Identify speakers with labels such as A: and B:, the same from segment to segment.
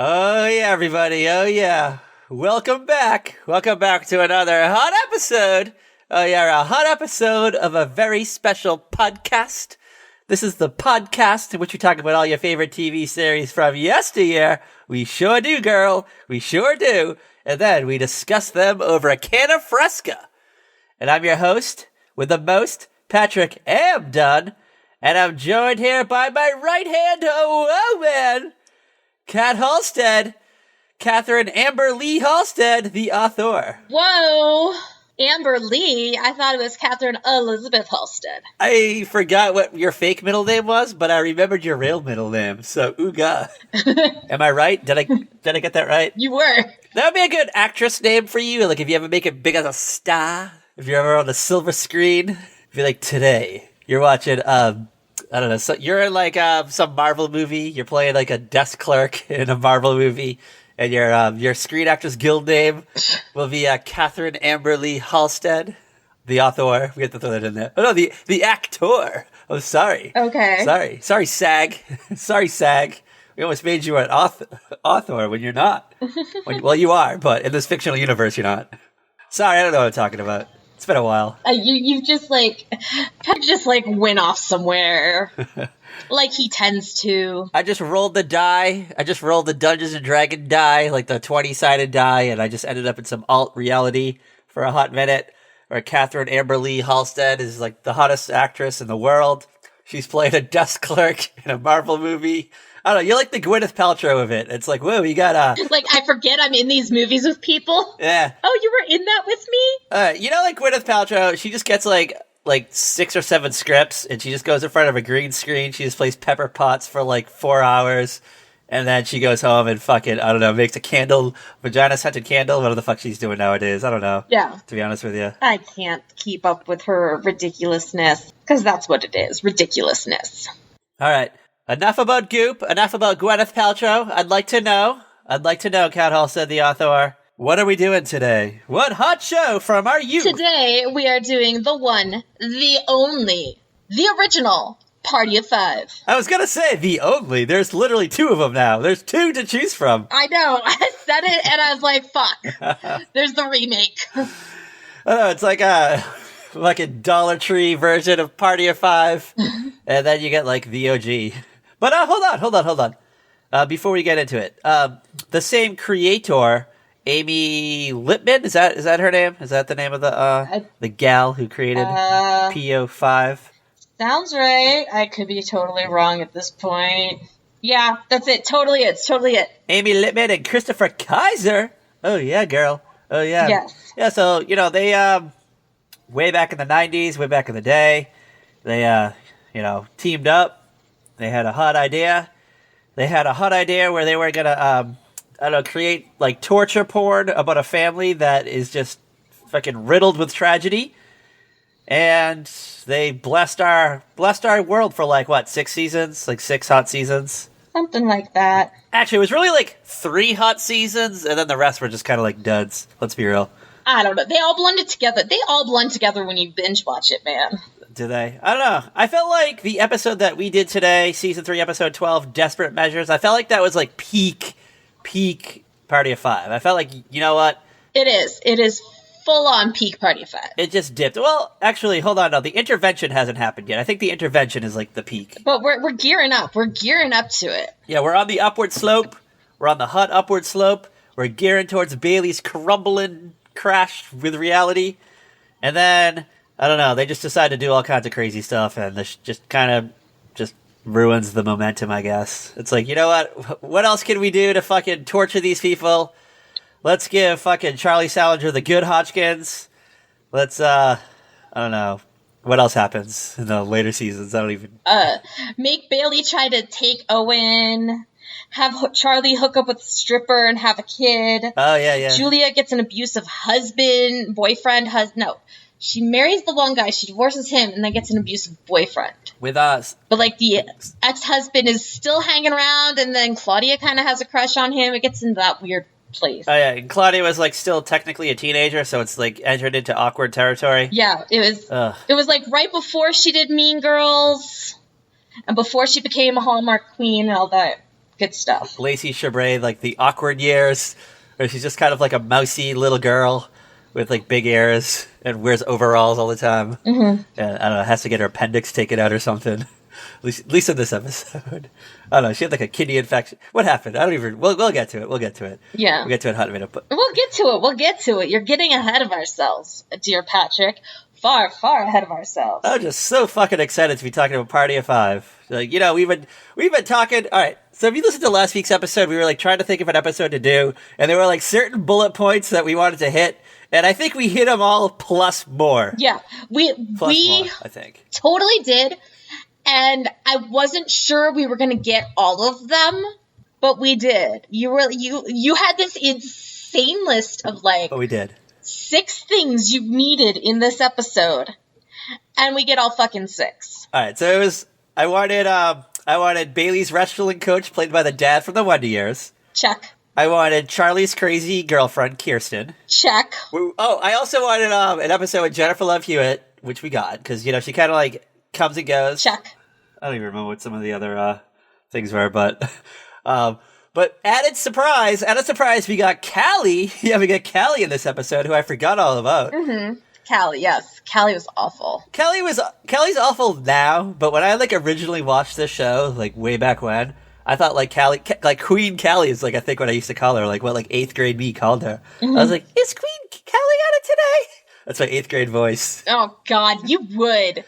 A: Oh yeah, everybody. Oh yeah. Welcome back. Welcome back to another hot episode. Oh yeah, a hot episode of a very special podcast. This is the podcast in which we talk about all your favorite TV series from yesteryear. We sure do, girl. We sure do. And then we discuss them over a can of Fresca. And I'm your host with the most, Patrick Amdon. And I'm joined here by my right hand, oh man, Kat Halstead, Catherine Amber Lee Halstead, the author.
B: Whoa, Amber Lee? I thought it was Catherine Elizabeth Halstead.
A: I forgot what your fake middle name was, but I remembered your real middle name, so Ooga. Am I right? Did I get that right?
B: You were.
A: That would be a good actress name for you, like if you ever make it big as a star, if you're ever on the silver screen. If you're like today, you're watching, I don't know, so you're in like some Marvel movie, you're playing like a desk clerk in a Marvel movie, and your Screen Actors Guild name will be Catherine Amber Lee Halstead, the author. We have to throw that in there. Oh no, the actor. Oh, sorry.
B: Okay.
A: Sorry, SAG. Sorry, SAG. We almost made you an author when you're not. Well, you are, but in this fictional universe, you're not. Sorry, I don't know what I'm talking about. It's been a while.
B: You've just went off somewhere, like he tends to.
A: I just rolled the die. I just rolled the Dungeons and Dragons die, like the 20-sided die, and I just ended up in some alt reality for a hot minute, where Catherine Amber Lee Halstead is like the hottest actress in the world. She's played a desk clerk in a Marvel movie. I don't know, you're like the Gwyneth Paltrow of it. It's like, whoa, you got
B: Like, I forget I'm in these movies with people.
A: Yeah.
B: Oh, you were in that with me?
A: You know, like Gwyneth Paltrow, she just gets like 6 or 7 scripts, and she just goes in front of a green screen. She just plays Pepper Potts for like 4 hours, and then she goes home and fucking, I don't know, makes a candle, vagina-scented candle, whatever the fuck she's doing nowadays. I don't know.
B: Yeah.
A: To be honest with you.
B: I can't keep up with her ridiculousness, because that's what it is, ridiculousness.
A: All right. Enough about Goop. Enough about Gwyneth Paltrow. I'd like to know, Kat Halstead, the author, what are we doing today? What hot show from our youth?
B: Today, we are doing the one, the only, the original Party of Five.
A: I was going to say the only. There's literally 2 of them now. There's 2 to choose from.
B: I know. I said it, and I was like, fuck. There's the remake.
A: I know, it's like a fucking Dollar Tree version of Party of Five. And then you get like the OG. But hold on. Before we get into it, the same creator, Amy Lippman, is that her name? Is that the name of the gal who created PO5?
B: Sounds right. I could be totally wrong at this point. Yeah, that's it. It's totally it.
A: Amy Lippman and Christopher Kaiser. Oh yeah, girl. Oh yeah.
B: Yes.
A: Yeah. So they way back in the 90s, way back in the day, they teamed up. They had a hot idea. Where they were gonna, create like torture porn about a family that is just fucking riddled with tragedy. And they blessed our world for like what, 6 seasons? Like 6 hot seasons?
B: Something like that.
A: Actually, it was really like 3 hot seasons, and then the rest were just kind of like duds. Let's be real.
B: I don't know. They all blended together. They all blend together when you binge watch it, man.
A: Do they? I don't know. I felt like the episode that we did today, Season 3, Episode 12, Desperate Measures, I felt like that was like peak Party of Five. I felt like, you know what?
B: It is. It is full-on peak Party of Five.
A: It just dipped. Well, actually, hold on. No, the intervention hasn't happened yet. I think the intervention is like the peak.
B: But we're gearing up. We're gearing up to it.
A: Yeah, we're on the upward slope. We're on the hot upward slope. We're gearing towards Bailey's crumbling crash with reality. And then, I don't know, they just decide to do all kinds of crazy stuff, and this just kind of just ruins the momentum, I guess. It's like, you know what? What else can we do to fucking torture these people? Let's give fucking Charlie Salinger the good Hodgkins. Let's, I don't know. What else happens in the later seasons? I don't even...
B: Make Bailey try to take Owen... Have Charlie hook up with a stripper and have a kid.
A: Oh, yeah.
B: Julia gets an abusive boyfriend. No. She marries the one guy, she divorces him, and then gets an abusive boyfriend.
A: With us.
B: But, like, the ex-husband is still hanging around, and then Claudia kind of has a crush on him. It gets into that weird place.
A: Oh, yeah, and Claudia was, like, still technically a teenager, so it's, like, entered into awkward territory.
B: Yeah, it was, like, right before she did Mean Girls, and before she became a Hallmark queen and all that Good stuff.
A: Lacey Chabray, like the awkward years, where she's just kind of like a mousy little girl with like big ears and wears overalls all the time.
B: Mm-hmm.
A: And I don't know, has to get her appendix taken out or something. At least in this episode. I don't know, she had like a kidney infection. What happened? I don't even, we'll get to it.
B: Yeah.
A: We'll get to it in a minute. But
B: We'll get to it. You're getting ahead of ourselves, dear Patrick. Far, far ahead of ourselves.
A: I'm just so fucking excited to be talking about Party of Five. Like, you know, we've been talking. All right, so if you listen to last week's episode, we were like trying to think of an episode to do, and there were like certain bullet points that we wanted to hit, and I think we hit them all plus more.
B: Yeah, we
A: More, I think.
B: Totally did, and I wasn't sure we were going to get all of them, but we did. You had this insane list of like.
A: But we did.
B: 6 things you needed in this episode, and we get all fucking 6.
A: All right, so it was. I wanted Bailey's wrestling coach, played by the dad from the Wonder Years.
B: Check.
A: I wanted Charlie's crazy girlfriend, Kirsten.
B: Check.
A: Oh, I also wanted an episode with Jennifer Love Hewitt, which we got because you know she kind of like comes and goes.
B: Check.
A: I don't even remember what some of the other things were, but. But added surprise, we got Callie. Yeah, we got Callie in this episode, who I forgot all about.
B: Mm-hmm. Callie, yes. Callie was awful.
A: Callie's awful now, but when I like originally watched this show, like way back when, I thought like Callie, like Queen Callie is like I think what I used to call her, like what like 8th grade me called her.
B: Mm-hmm.
A: I was like, is Queen Callie on it today? That's my 8th grade voice.
B: Oh God, you would.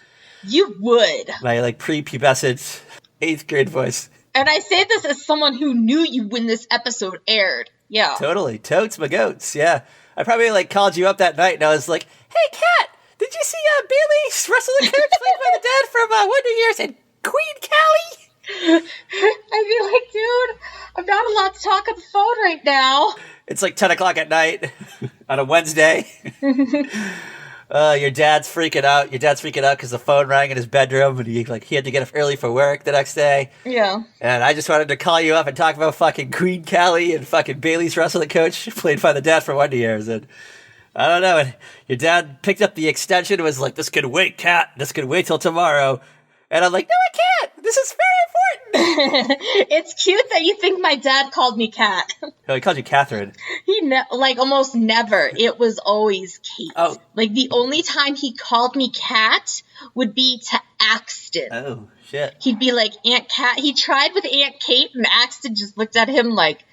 A: My like prepubescent 8th grade voice.
B: And I say this as someone who knew you when this episode aired. Yeah.
A: Totally. Totes my goats. Yeah. I probably like called you up that night and I was like, hey, Kat, did you see Bailey wrestling coach played by the dad from Wonder Years and Queen Callie?
B: I'd be like, dude, I'm not allowed to talk on the phone right now.
A: It's like 10 o'clock at night on a Wednesday. Your dad's freaking out. Because the phone rang in his bedroom, and he had to get up early for work the next day.
B: Yeah.
A: And I just wanted to call you up and talk about fucking Queen Callie and fucking Bailey's wrestling coach, played by the dad for Wonder Years. And I don't know. And your dad picked up the extension and was like, "This could wait, Kat. This could wait till tomorrow." And I'm like, "No, it can't. This is very important."
B: It's cute that you think my dad called me Kat.
A: Oh, he called you Catherine.
B: He almost never. It was always Kate.
A: Oh.
B: Like the only time he called me Kat would be to Axton.
A: Oh, shit.
B: He'd be like, Aunt Kat. He tried with Aunt Kate, and Axton just looked at him like,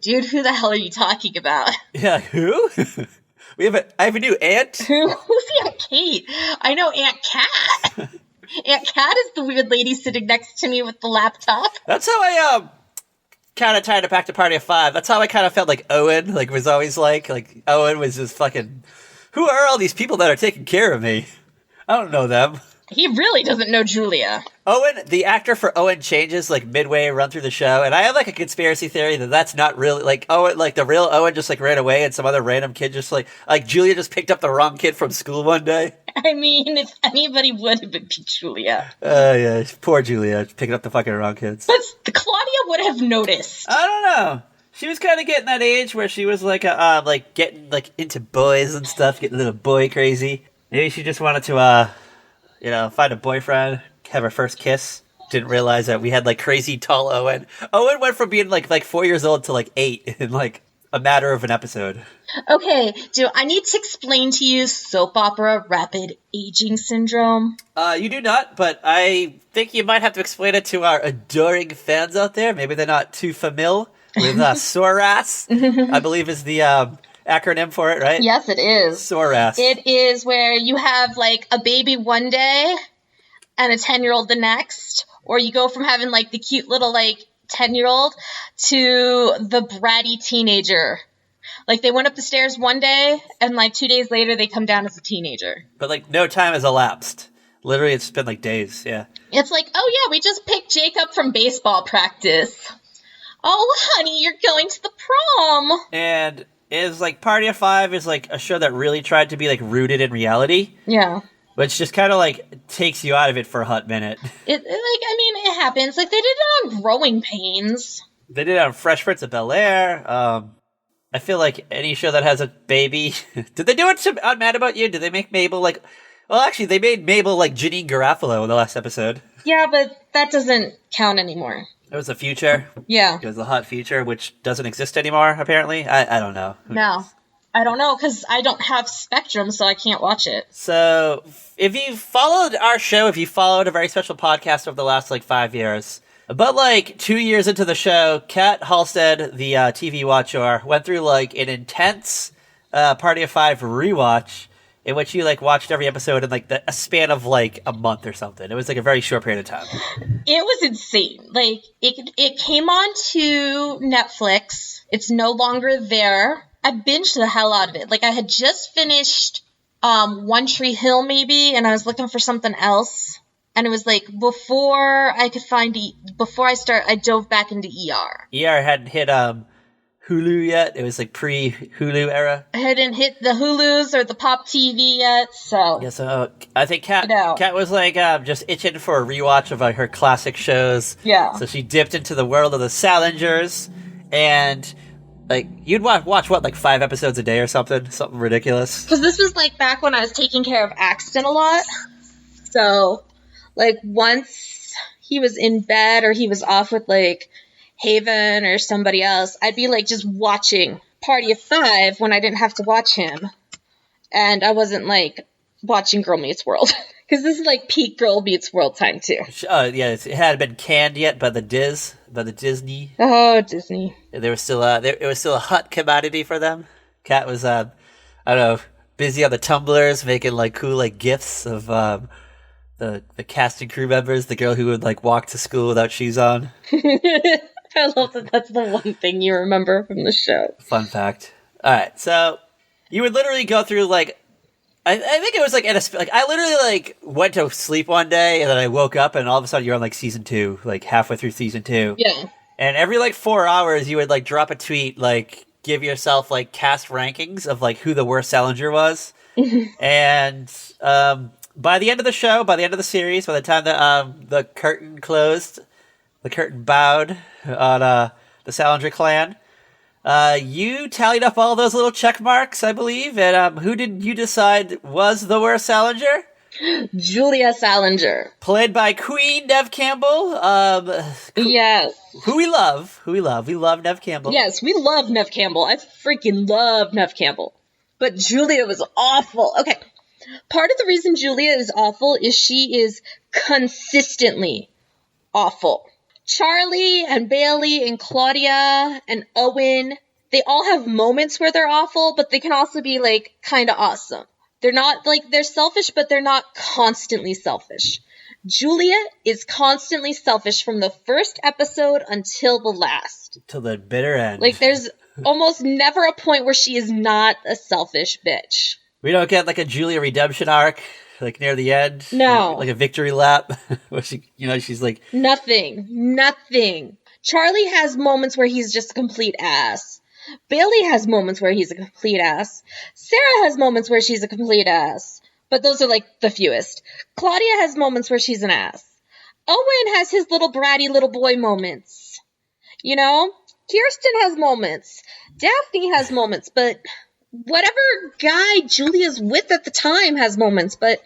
B: dude, who the hell are you talking about?
A: Yeah, who? I have a new aunt.
B: Who's Aunt Kate? I know Aunt Kat. Aunt Kat is the weird lady sitting next to me with the laptop.
A: That's how I kind of tied it back to Party of Five. That's how I kind of felt like Owen was always like Owen was just fucking, who are all these people that are taking care of me? I don't know them.
B: He really doesn't know Julia.
A: Owen, the actor for Owen changes like midway run through the show, and I have like a conspiracy theory that that's not really like Owen, like the real Owen just like ran away, and some other random kid just like Julia just picked up the wrong kid from school one day.
B: I mean, if anybody would have been Julia.
A: Yeah, poor Julia picking up the fucking wrong kids.
B: But Claudia would have noticed.
A: I don't know. She was kind of getting that age where she was like getting like into boys and stuff, getting a little boy crazy. Maybe she just wanted to find a boyfriend, have her first kiss. Didn't realize that we had like crazy tall Owen. Owen went from being like 4 years old to like 8 in like a matter of an episode.
B: Okay, do I need to explain to you soap opera rapid aging syndrome?
A: You do not, but I think you might have to explain it to our adoring fans out there. Maybe they're not too familiar with SORAS, I believe is the acronym for it, right?
B: Yes, it is.
A: SORAS.
B: It is where you have like a baby one day and a 10-year-old the next, or you go from having like the cute little like 10-year-old to the bratty teenager. Like they went up the stairs one day and like 2 days later they come down as a teenager.
A: But like no time has elapsed. Literally it's been like days, yeah.
B: It's like, oh yeah, we just picked Jake up from baseball practice. Oh honey, you're going to the prom.
A: And is like Party of Five is like a show that really tried to be like rooted in reality.
B: Yeah.
A: Which just kind of like takes you out of it for a hot minute.
B: It happens. Like they did it on Growing Pains.
A: They did it on Fresh Prince of Bel-Air. I feel like any show that has a baby. Did they do it on Mad About You? Did they make Mabel like? Well, actually, they made Mabel like Janine Garofalo in the last episode.
B: Yeah, but that doesn't count anymore.
A: It was the future.
B: Yeah.
A: It was the hot future, which doesn't exist anymore, apparently. I don't know.
B: No. I don't know, because I don't have Spectrum, so I can't watch it.
A: So, if you followed our show, if you followed a very special podcast over the last, 5 years, about, 2 years into the show, Kat Halstead, the TV watcher, went through, an intense Party of Five rewatch in which you, watched every episode in, a span of, a month or something. It was, a very short period of time.
B: It was insane. It came on to Netflix. It's no longer there. I binged the hell out of it. I had just finished One Tree Hill, maybe, and I was looking for something else. And it was before I could find I dove back into ER.
A: ER hadn't hit Hulu yet. It was pre-Hulu era.
B: I hadn't hit the Hulus or the Pop TV yet, so.
A: Yeah, so I think Kat was just itching for a rewatch of her classic shows.
B: Yeah.
A: So she dipped into the world of the Salingers, and you'd watch what, 5 episodes a day or something ridiculous.
B: Because this was back when I was taking care of Axton a lot. So, once he was in bed or he was off with Haven or somebody else, I'd be just watching Party of Five when I didn't have to watch him. And I wasn't watching Girl Meets World. Because this is peak Girl Meets World time too.
A: Yeah, it hadn't been canned yet by the Disney.
B: Oh, Disney.
A: There was still it was still a hot commodity for them. Kat was I don't know, busy on the Tumblrs making cool gifs of the cast and crew members, the girl who would walk to school without shoes on.
B: I love that that's the one thing you remember from the show.
A: Fun fact. All right, so you would literally go through I think it was I literally went to sleep one day and then I woke up and all of a sudden you're on season 2, halfway through season 2.
B: Yeah.
A: And every 4 hours you would drop a tweet give yourself cast rankings of who the worst Salinger was. And by the end of the show, by the end of the series, by the time that the curtain closed, the curtain bowed on the Salinger clan, you tallied up all those little check marks, I believe, and who did you decide was the worst Salinger?
B: Julia Salinger.
A: Played by Queen Neve Campbell.
B: Yes.
A: Who we love. We love Neve Campbell.
B: Yes, we love Neve Campbell. I freaking love Neve Campbell. But Julia was awful. Okay. Part of the reason Julia is awful is she is consistently awful. Charlie and Bailey and Claudia and Owen, they all have moments where they're awful, but they can also be kind of awesome. They're not they're selfish, but they're not constantly selfish. Julia is constantly selfish from the first episode until the last.
A: Till the bitter end.
B: There's almost never a point where she is not a selfish bitch.
A: We don't get a Julia redemption arc near the end.
B: No.
A: A victory lap where she's
B: Nothing. Charlie has moments where he's just a complete ass. Bailey has moments where he's a complete ass. Sarah has moments where she's a complete ass. But those are the fewest. Claudia has moments where she's an ass. Owen has his little bratty little boy moments. Kirsten has moments. Daphne has moments, but whatever guy Julia's with at the time has moments, but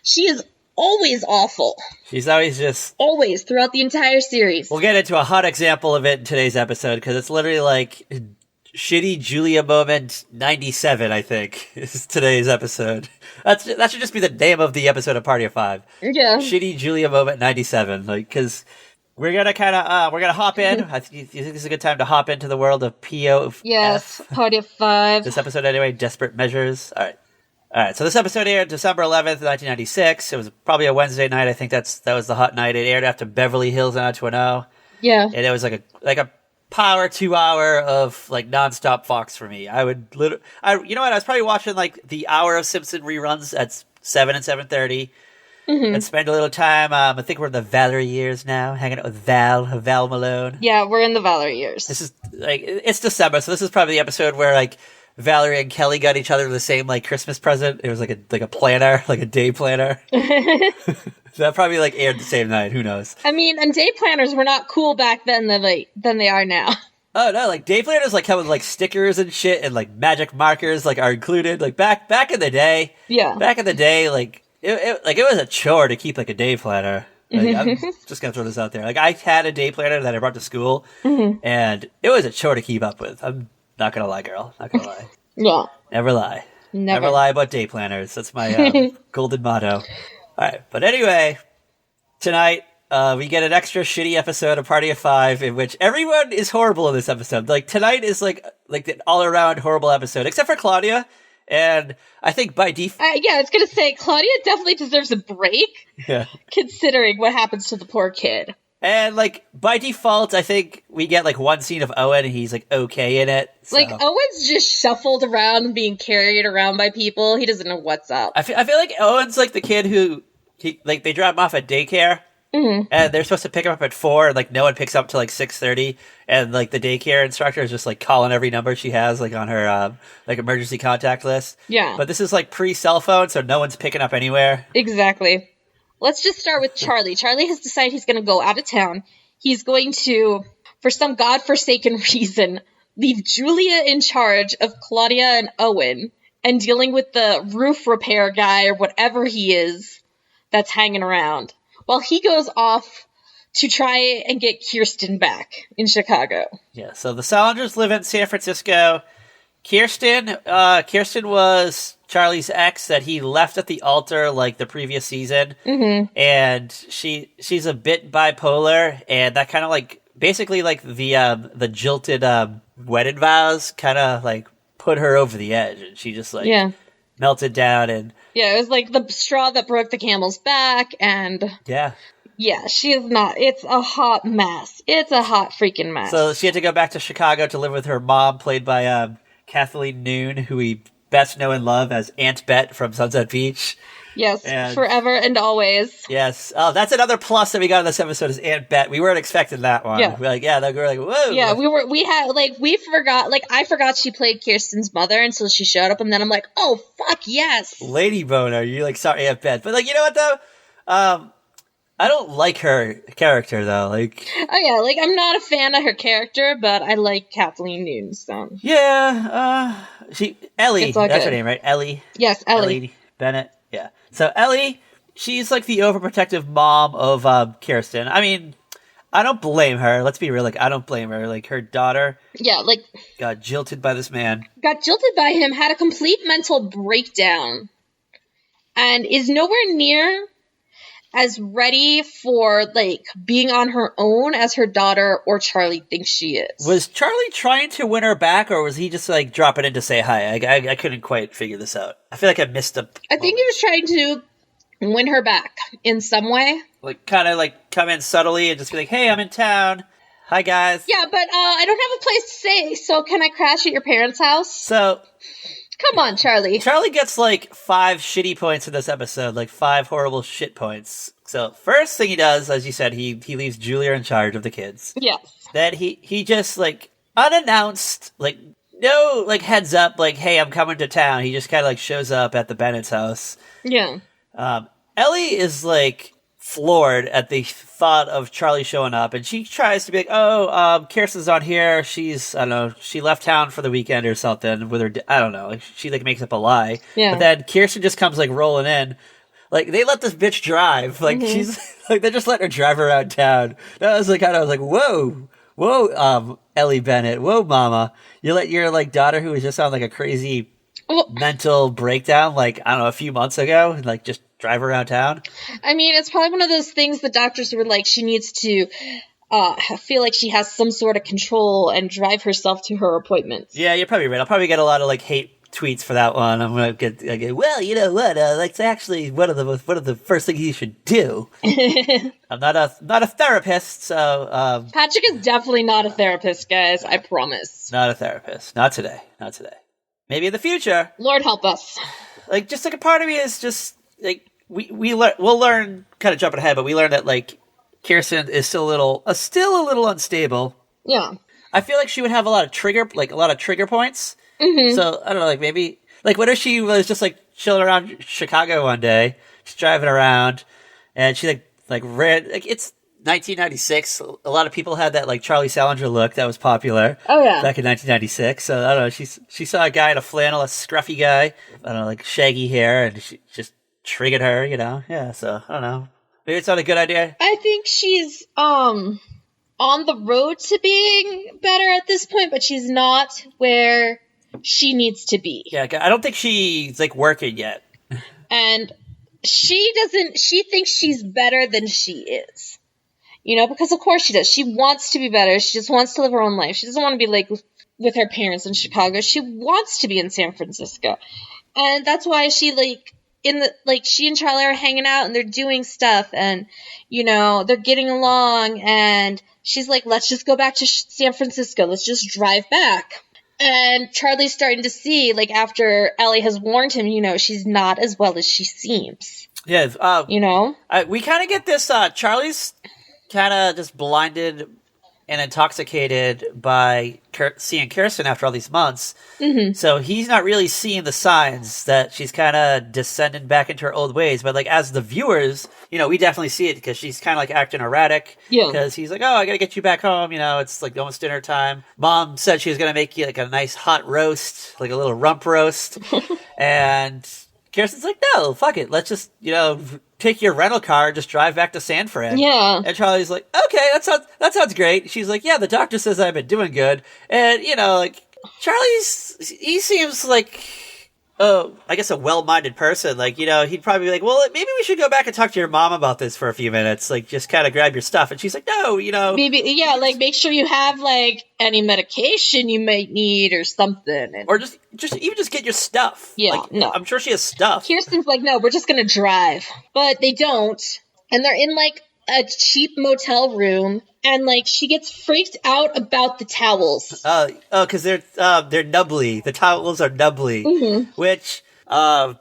B: she is always awful.
A: She's always just...
B: Always, throughout the entire series.
A: We'll get into a hot example of it in today's episode, because it's literally shitty Julia moment 97, I think, is today's episod. That should just be the name of the episode of Party of Five.
B: Yeah.
A: Shitty Julia moment 97, because... We're gonna hop in. I think you think this is a good time to hop into the world of POF.
B: Yes, Party of Five.
A: This episode anyway, Desperate Measures. All right. So this episode aired December 11th, 1996. It was probably a Wednesday night. I think that was the hot night. It aired after Beverly Hills 90210.
B: Yeah.
A: And it was a power 2 hour of nonstop Fox for me. I would I was probably watching the hour of Simpson reruns at 7 and 7:30.
B: Mm-hmm.
A: And spend a little time, I think we're in the Valerie years now, hanging out with Val Malone.
B: Yeah, we're in the Valerie years.
A: This is, it's December, so this is probably the episode where, Valerie and Kelly got each other the same, Christmas present. It was, a planner, a day planner. That probably, aired the same night, who knows?
B: I mean, and day planners were not cool back then than they are now.
A: Oh, no, day planners, come with, stickers and shit, and, magic markers, are included. Back in the day.
B: Yeah.
A: Back in the day, It was a chore to keep a day planner. Like, I'm just gonna throw this out there. Like, I had a day planner that I brought to school, and it was a chore to keep up with. I'm not gonna lie, girl. Not gonna lie.
B: Yeah.
A: Never lie.
B: Never
A: Lie about day planners. That's my golden motto. All right, but anyway, tonight we get an extra shitty episode of Party of Five in which everyone is horrible in this episode. Like, tonight is like an all-around horrible episode, except for Claudia. And I think by default...
B: yeah, I was going to say, Claudia definitely deserves a break, considering what happens to the poor kid.
A: And, like, by default, I think we get, like, one scene of Owen, and he's, like, okay in it. So.
B: Like, Owen's just shuffled around and being carried around by people. He doesn't know what's up.
A: I feel like Owen's, like, the kid who... they drop him off at daycare, and they're supposed to pick him up at 4, and, like, no one picks up till, like, 6:30, and, like, the daycare instructor is just, like, calling every number she has, like, on her, like, emergency contact list.
B: Yeah.
A: But this is, like, pre-cell phone, so no one's picking up anywhere.
B: Exactly. Let's just start with Charlie. Charlie has decided he's going to go out of town. He's going to, for some godforsaken reason, leave Julia in charge of Claudia and Owen and dealing with the roof repair guy or whatever he is that's hanging around, while he goes off to try and get Kirsten back in Chicago.
A: Yeah, so the Salingers live in San Francisco. Kirsten was Charlie's ex that he left at the altar like the previous season. And she's a bit bipolar, and that kind of like basically like the jilted wedding vows kind of like put her over the edge, and she just like melted down. And
B: it was like the straw that broke the camel's back. And she is not. It's a hot mess. It's a hot freaking mess.
A: So she had to go back to Chicago to live with her mom, played by Kathleen Noon, who we best know and love as Aunt Bet from Sunset Beach.
B: Yes, and forever and always.
A: Yes. Oh, that's another plus that we got in this episode is Aunt Bet. We weren't expecting that one.
B: Yeah.
A: We're like, whoa.
B: Yeah, we forgot, I forgot she played Kirsten's mother until she showed up, and then I'm like, oh, fuck, yes.
A: Lady Boner, you're like, sorry, Aunt Bet. But, like, you know what, though? I don't like her character, though. Like,
B: oh, yeah, like, I'm not a fan of her character, but I like Kathleen Noon, so.
A: Yeah, Ellie, that's
B: good.
A: her name, right? Ellie?
B: Yes, Ellie
A: Bennett, yeah. So Ellie, she's like the overprotective mom of Kirsten. I mean, I don't blame her. Let's be real, like, I don't blame her. Like, her daughter got jilted by this man.
B: Got jilted by him, had a complete mental breakdown, and is nowhere near as ready for, like, being on her own as her daughter or Charlie thinks she is.
A: Was Charlie trying to win her back, or was he just, like, dropping in to say hi? I couldn't quite figure this out. I feel like I missed a
B: I think he was trying to win her back in some way.
A: Like, kind of, like, come in subtly and just be like, hey, I'm in town. Hi, guys.
B: Yeah, but I don't have a place to stay, so can I crash at your parents' house?
A: So...
B: Come on, Charlie.
A: Charlie gets, like, 5 shitty points in this episode, like 5 horrible shit points. So, first thing he does, as you said, he leaves Julia in charge of the kids.
B: Yes.
A: Then he just, like, unannounced, like, no, like, heads up, like, hey, I'm coming to town. He just kind of, like, shows up at the Bennett's house.
B: Yeah.
A: Ellie is, like, floored at the thought of Charlie showing up, and she tries to be like, Kirsten's on here, she's, I don't know, she left town for the weekend or something with her, I don't know, like, she, like, makes up a lie.
B: Yeah.
A: But then Kirsten just comes, like, rolling in. Like, they let this bitch drive. Like, she's, like, they just let her drive around town. That was, like, kind of, I was like, whoa, Ellie Bennett, whoa, mama. You let your, like, daughter who was just on, like, a crazy mental breakdown, like, I don't know, a few months ago, like, just drive around town.
B: I mean, it's probably one of those things the doctors were like, she needs to feel like she has some sort of control and drive herself to her appointments.
A: Yeah, you're probably right. I'll probably get a lot of, like, hate tweets for that one. I'm gonna get well, you know what? That's actually one of the first things you should do. I'm not a therapist, so
B: Patrick is definitely not a therapist, guys. I promise.
A: Not a therapist. Not today. Maybe in the future.
B: Lord help us.
A: Like, just like a part of me is just like we'll learn, kind of jumping ahead, but we learned that, like, Kirsten is still a little unstable.
B: Yeah.
A: I feel like she would have a lot of trigger points. Mm-hmm. So I don't know, like, maybe, like, what if she was just, like, chilling around Chicago one day, just driving around, and she like ran, like, it's 1996. A lot of people had that, like, Charlie Salinger look that was popular.
B: Oh yeah.
A: Back in 1996. So I don't know. She saw a guy in a flannel, a scruffy guy, I don't know, like, shaggy hair, and she just triggered her, you know. Yeah. So I don't know. Maybe it's not a good idea.
B: I think she's on the road to being better at this point, but she's not where she needs to be.
A: Yeah, I don't think she's like working yet.
B: And she thinks she's better than she is. You know, because of course she does. She wants to be better. She just wants to live her own life. She doesn't want to be like with her parents in Chicago. She wants to be in San Francisco. And that's why she she and Charlie are hanging out and they're doing stuff and, you know, they're getting along and she's like, let's just go back to San Francisco. Let's just drive back. And Charlie's starting to see, like, after Ellie has warned him, you know, she's not as well as she seems.
A: Yeah.
B: You know?
A: We kind of get this, Charlie's kind of just blinded and intoxicated by seeing Kirsten after all these months. Mm-hmm. So he's not really seeing the signs that she's kind of descending back into her old ways. But like as the viewers, you know, we definitely see it because she's kind of like acting erratic. Yeah. Because he's like, oh, I got to get you back home. You know, it's like almost dinner time. Mom said she was going to make you like a nice hot roast, like a little rump roast. And Kirsten's like, no, fuck it. Let's just, you know, take your rental car and just drive back to San Fran. Yeah. And Charlie's like, okay, that sounds great. She's like, yeah, the doctor says I've been doing good. And, you know, like, he seems like, I guess a well-minded person. Like, you know, he'd probably be like, well, maybe we should go back and talk to your mom about this for a few minutes. Like, just kind of grab your stuff. And she's like, no, you know.
B: Maybe, yeah, like, make sure you have, like, any medication you might need or something.
A: Or just get your stuff.
B: Yeah,
A: like,
B: no.
A: I'm sure she has stuff.
B: Kirsten's like, no, we're just going to drive. But they don't. And they're in, like, a cheap motel room. And, like, she gets freaked out about the towels.
A: Because they're nubbly. The towels are nubbly. Mm-hmm. Which, I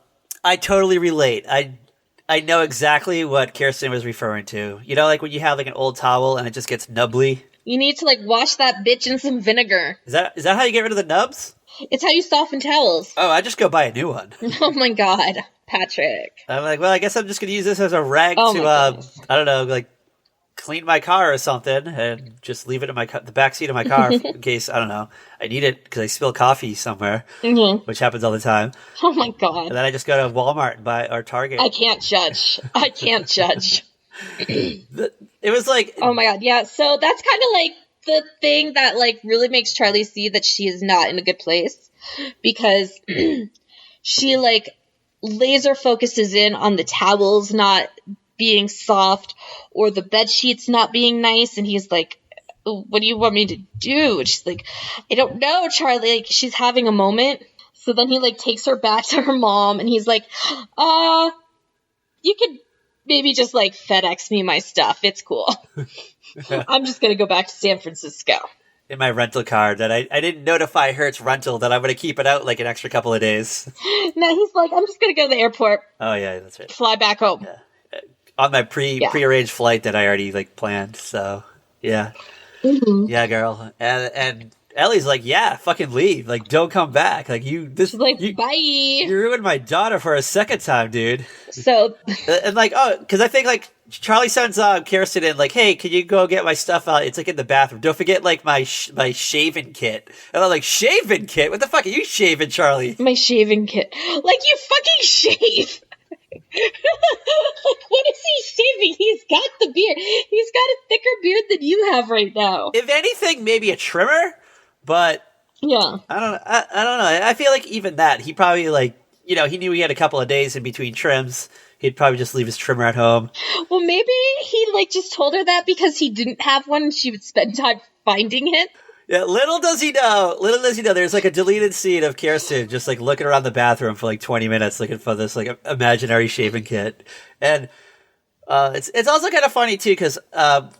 A: totally relate. I know exactly what Kirsten was referring to. You know, like when you have, like, an old towel and it just gets nubbly?
B: You need to, like, wash that bitch in some vinegar.
A: Is that how you get rid of the nubs?
B: It's how you soften towels.
A: Oh, I just go buy a new one.
B: Oh, my God. Patrick.
A: I'm like, well, I guess I'm just going to use this as a rag to, I don't know, like, clean my car or something and just leave it in the back seat of my car in case, I don't know, I need it because I spill coffee somewhere, which happens all the time.
B: Oh my God.
A: And then I just go to Walmart and buy, or Target.
B: I can't judge.
A: It was like...
B: Oh my God, yeah. So that's kind of like the thing that like really makes Charlie see that she is not in a good place because she like laser focuses in on the towels not being soft or the bed sheets not being nice, and he's like, what do you want me to do? And she's like, I don't know, Charlie. Like, she's having a moment. So then he like takes her back to her mom and he's like, you could maybe just like FedEx me my stuff. It's cool. I'm just gonna go back to San Francisco.
A: In my rental car that I didn't notify her it's rental, that I'm going to keep it out like an extra couple of days.
B: No, he's like, I'm just going to go to the airport.
A: Oh, yeah, that's right.
B: Fly back home.
A: Yeah. On my prearranged flight that I already like planned. So, yeah. Mm-hmm. Yeah, girl. And Ellie's like, yeah, fucking leave. Like, don't come back. Like,
B: She's like, bye.
A: You ruined my daughter for a second time, dude.
B: So.
A: And like, because I think like, Charlie sends Kirsten in like, hey, can you go get my stuff out? It's like in the bathroom. Don't forget like my shaving kit. And I'm like, shaving kit? What the fuck are you shaving, Charlie?
B: My shaving kit. Like, you fucking shave. Like, what is he shaving? He's got the beard. He's got a thicker beard than you have right now.
A: If anything, maybe a trimmer, but
B: yeah,
A: I don't know. I feel like even that, he probably like, you know, he knew he had a couple of days in between trims. He'd probably just leave his trimmer at home.
B: Well, maybe he like just told her that because he didn't have one and she would spend time finding it.
A: Yeah, little does he know, there's like a deleted scene of Kirsten just like looking around the bathroom for like 20 minutes looking for this like imaginary shaving kit. And it's also kind of funny too because I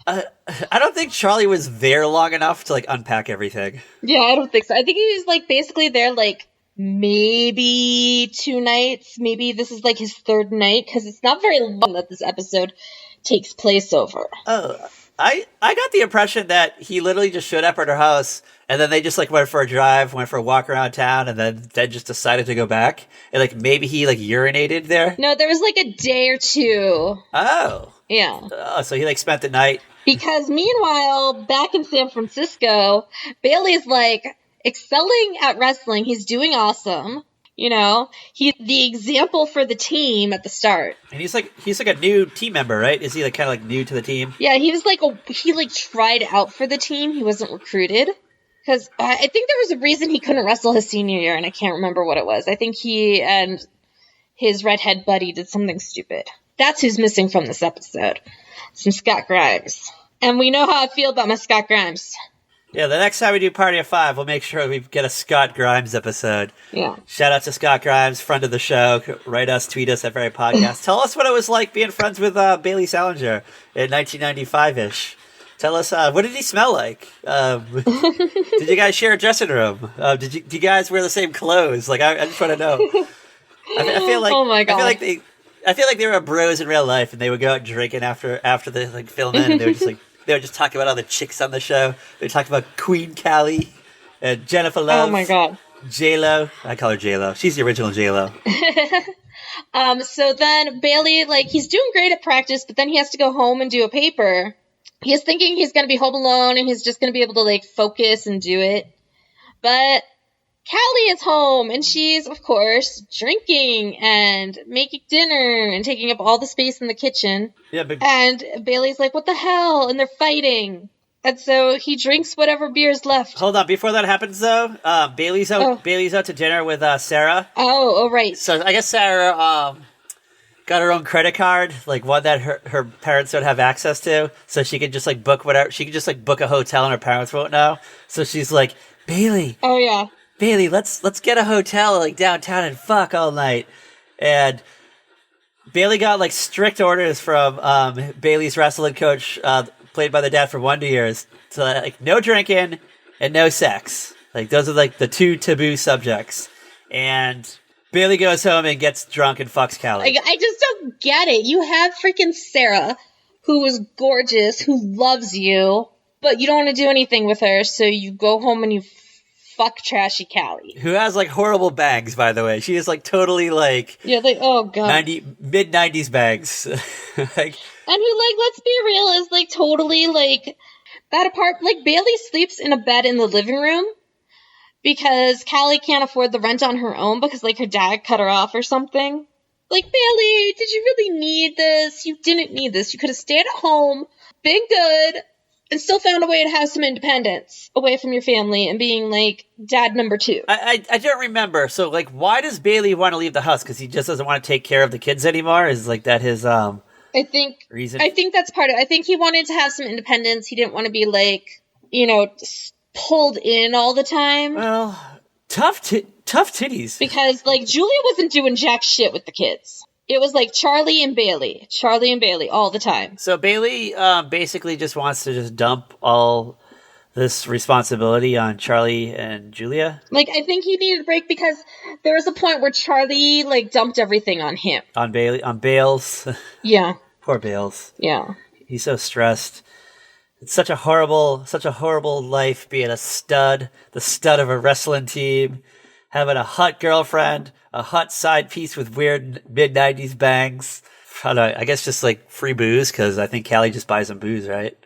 A: don't think Charlie was there long enough to like unpack everything.
B: Yeah, I don't think so. I think he was like basically there like maybe 2 nights. Maybe this is like his 3rd night because it's not very long that this episode takes place over.
A: Oh, I got the impression that he literally just showed up at her house and then they just like went for a drive, went for a walk around town, and then just decided to go back. And like maybe he like urinated there.
B: No, there was like a day or 2.
A: Oh.
B: Yeah.
A: Oh, so he like spent the night.
B: Because meanwhile, back in San Francisco, Bailey's like excelling at wrestling. He's doing awesome. You know, he's the example for the team at the start.
A: And he's like a new team member, right? Is he like kind of like new to the team?
B: Yeah, he was like he tried out for the team. He wasn't recruited because I think there was a reason he couldn't wrestle his senior year, and I can't remember what it was. I think he and his redhead buddy did something stupid. That's who's missing from this episode. Some Scott Grimes, and we know how I feel about my Scott Grimes.
A: Yeah, the next time we do Party of Five, we'll make sure we get a Scott Grimes episode.
B: Yeah.
A: Shout out to Scott Grimes, friend of the show. Write us, tweet us at Very Podcast. Tell us what it was like being friends with Bailey Salinger in 1995-ish. Tell us, what did he smell like? Did you guys share a dressing room? Did you guys wear the same clothes? Like, I just want to know. I feel like,
B: oh my God.
A: I feel like they were bros in real life, and they would go out drinking after the like filming, and they would just talk about all the chicks on the show. They talked about Queen Callie and Jennifer Love.
B: Oh my God.
A: J-Lo. I call her J-Lo. She's the original J-Lo.
B: So then Bailey, like, he's doing great at practice, but then he has to go home and do a paper. He's thinking he's going to be home alone and he's just going to be able to, like, focus and do it. But Callie is home, and she's, of course, drinking and making dinner and taking up all the space in the kitchen.
A: Yeah, but
B: And Bailey's like, what the hell? And they're fighting. And so he drinks whatever beer's left.
A: hold on. Before that happens, though, Bailey's out to dinner with Sarah.
B: Oh, right.
A: So I guess Sarah got her own credit card, like one that her parents don't have access to, so she could just like book whatever. She could just like book a hotel, and her parents won't know. So she's like, Bailey,
B: Oh, yeah.
A: let's get a hotel like downtown and fuck all night. And Bailey got like strict orders from Bailey's wrestling coach, played by the dad for Wonder Years, so like no drinking and no sex. Like those are like the two taboo subjects. And Bailey goes home and gets drunk and fucks Callie.
B: I just don't get it. You have freaking Sarah, who is gorgeous, who loves you, but you don't want to do anything with her, so you go home and you fuck trashy Callie.
A: Who has like horrible bangs, by the way. She is like totally like
B: Yeah, like, oh God.
A: mid-90s bangs. Like,
B: And who, like, let's be real, is like totally like that apart. Like, Bailey sleeps in a bed in the living room because Callie can't afford the rent on her own because like her dad cut her off or something. Like, Bailey, did you really need this? You didn't need this. You could have stayed at home, been good, and still found a way to have some independence away from your family and being like dad number two.
A: I don't remember. So like, why does Bailey want to leave the house? Because he just doesn't want to take care of the kids anymore? Is like that his
B: I think
A: reason?
B: I think that's part of it. I think he wanted to have some independence. He didn't want to be like, you know, pulled in all the time.
A: Well, tough titties.
B: Because like Julia wasn't doing jack shit with the kids. It was like Charlie and Bailey all the time.
A: So Bailey basically just wants to just dump all this responsibility on Charlie and Julia.
B: Like, I think he needed a break because there was a point where Charlie like dumped everything on him.
A: On Bales.
B: Yeah.
A: Poor Bales.
B: Yeah.
A: He's so stressed. It's such a horrible life being the stud of a wrestling team, having a hot girlfriend, a hot side piece with weird mid-90s bangs. I don't know, I guess just like free booze, because I think Callie just buys him booze, right?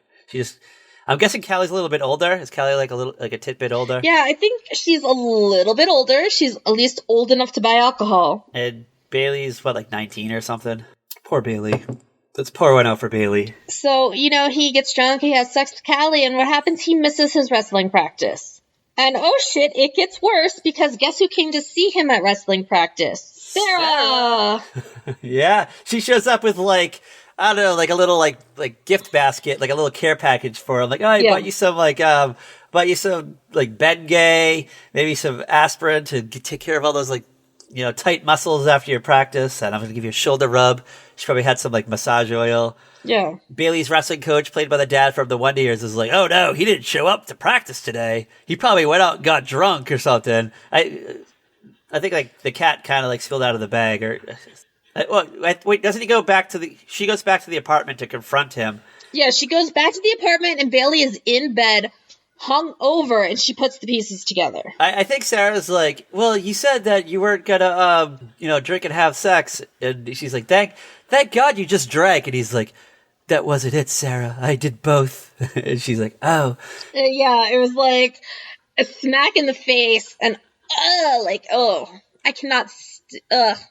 A: I'm guessing Callie's a little bit older. Is Callie like a tidbit older?
B: Yeah, I think she's a little bit older. She's at least old enough to buy alcohol.
A: And Bailey's, what, like 19 or something? Poor Bailey. Let's pour one out for Bailey.
B: So, you know, he gets drunk, he has sex with Callie, and what happens? He misses his wrestling practice. And oh shit, it gets worse, because guess who came to see him at wrestling practice? Sarah!
A: Yeah, she shows up with like, I don't know, like a little like gift basket, like a little care package for him. Like, oh, I bought you some Bengay, maybe some aspirin to take care of all those like, you know, tight muscles after your practice, and I'm going to give you a shoulder rub. She probably had some like massage oil.
B: Yeah. Bailey's
A: wrestling coach, played by the dad from the Wonder Years, is like, oh no, he didn't show up to practice today. He probably went out and got drunk or something. I think like the cat kind of like spilled out of the bag, or wait, doesn't he go back to she goes back to the apartment to confront him.
B: Yeah, she goes back to the apartment and Bailey is in bed, hung over, and she puts the pieces together.
A: I think Sarah's like, well, you said that you weren't gonna, drink and have sex, and she's like, thank God you just drank, and he's like, that wasn't it, Sarah. I did both. And she's like, oh.
B: Yeah, it was like a smack in the face, and I cannot.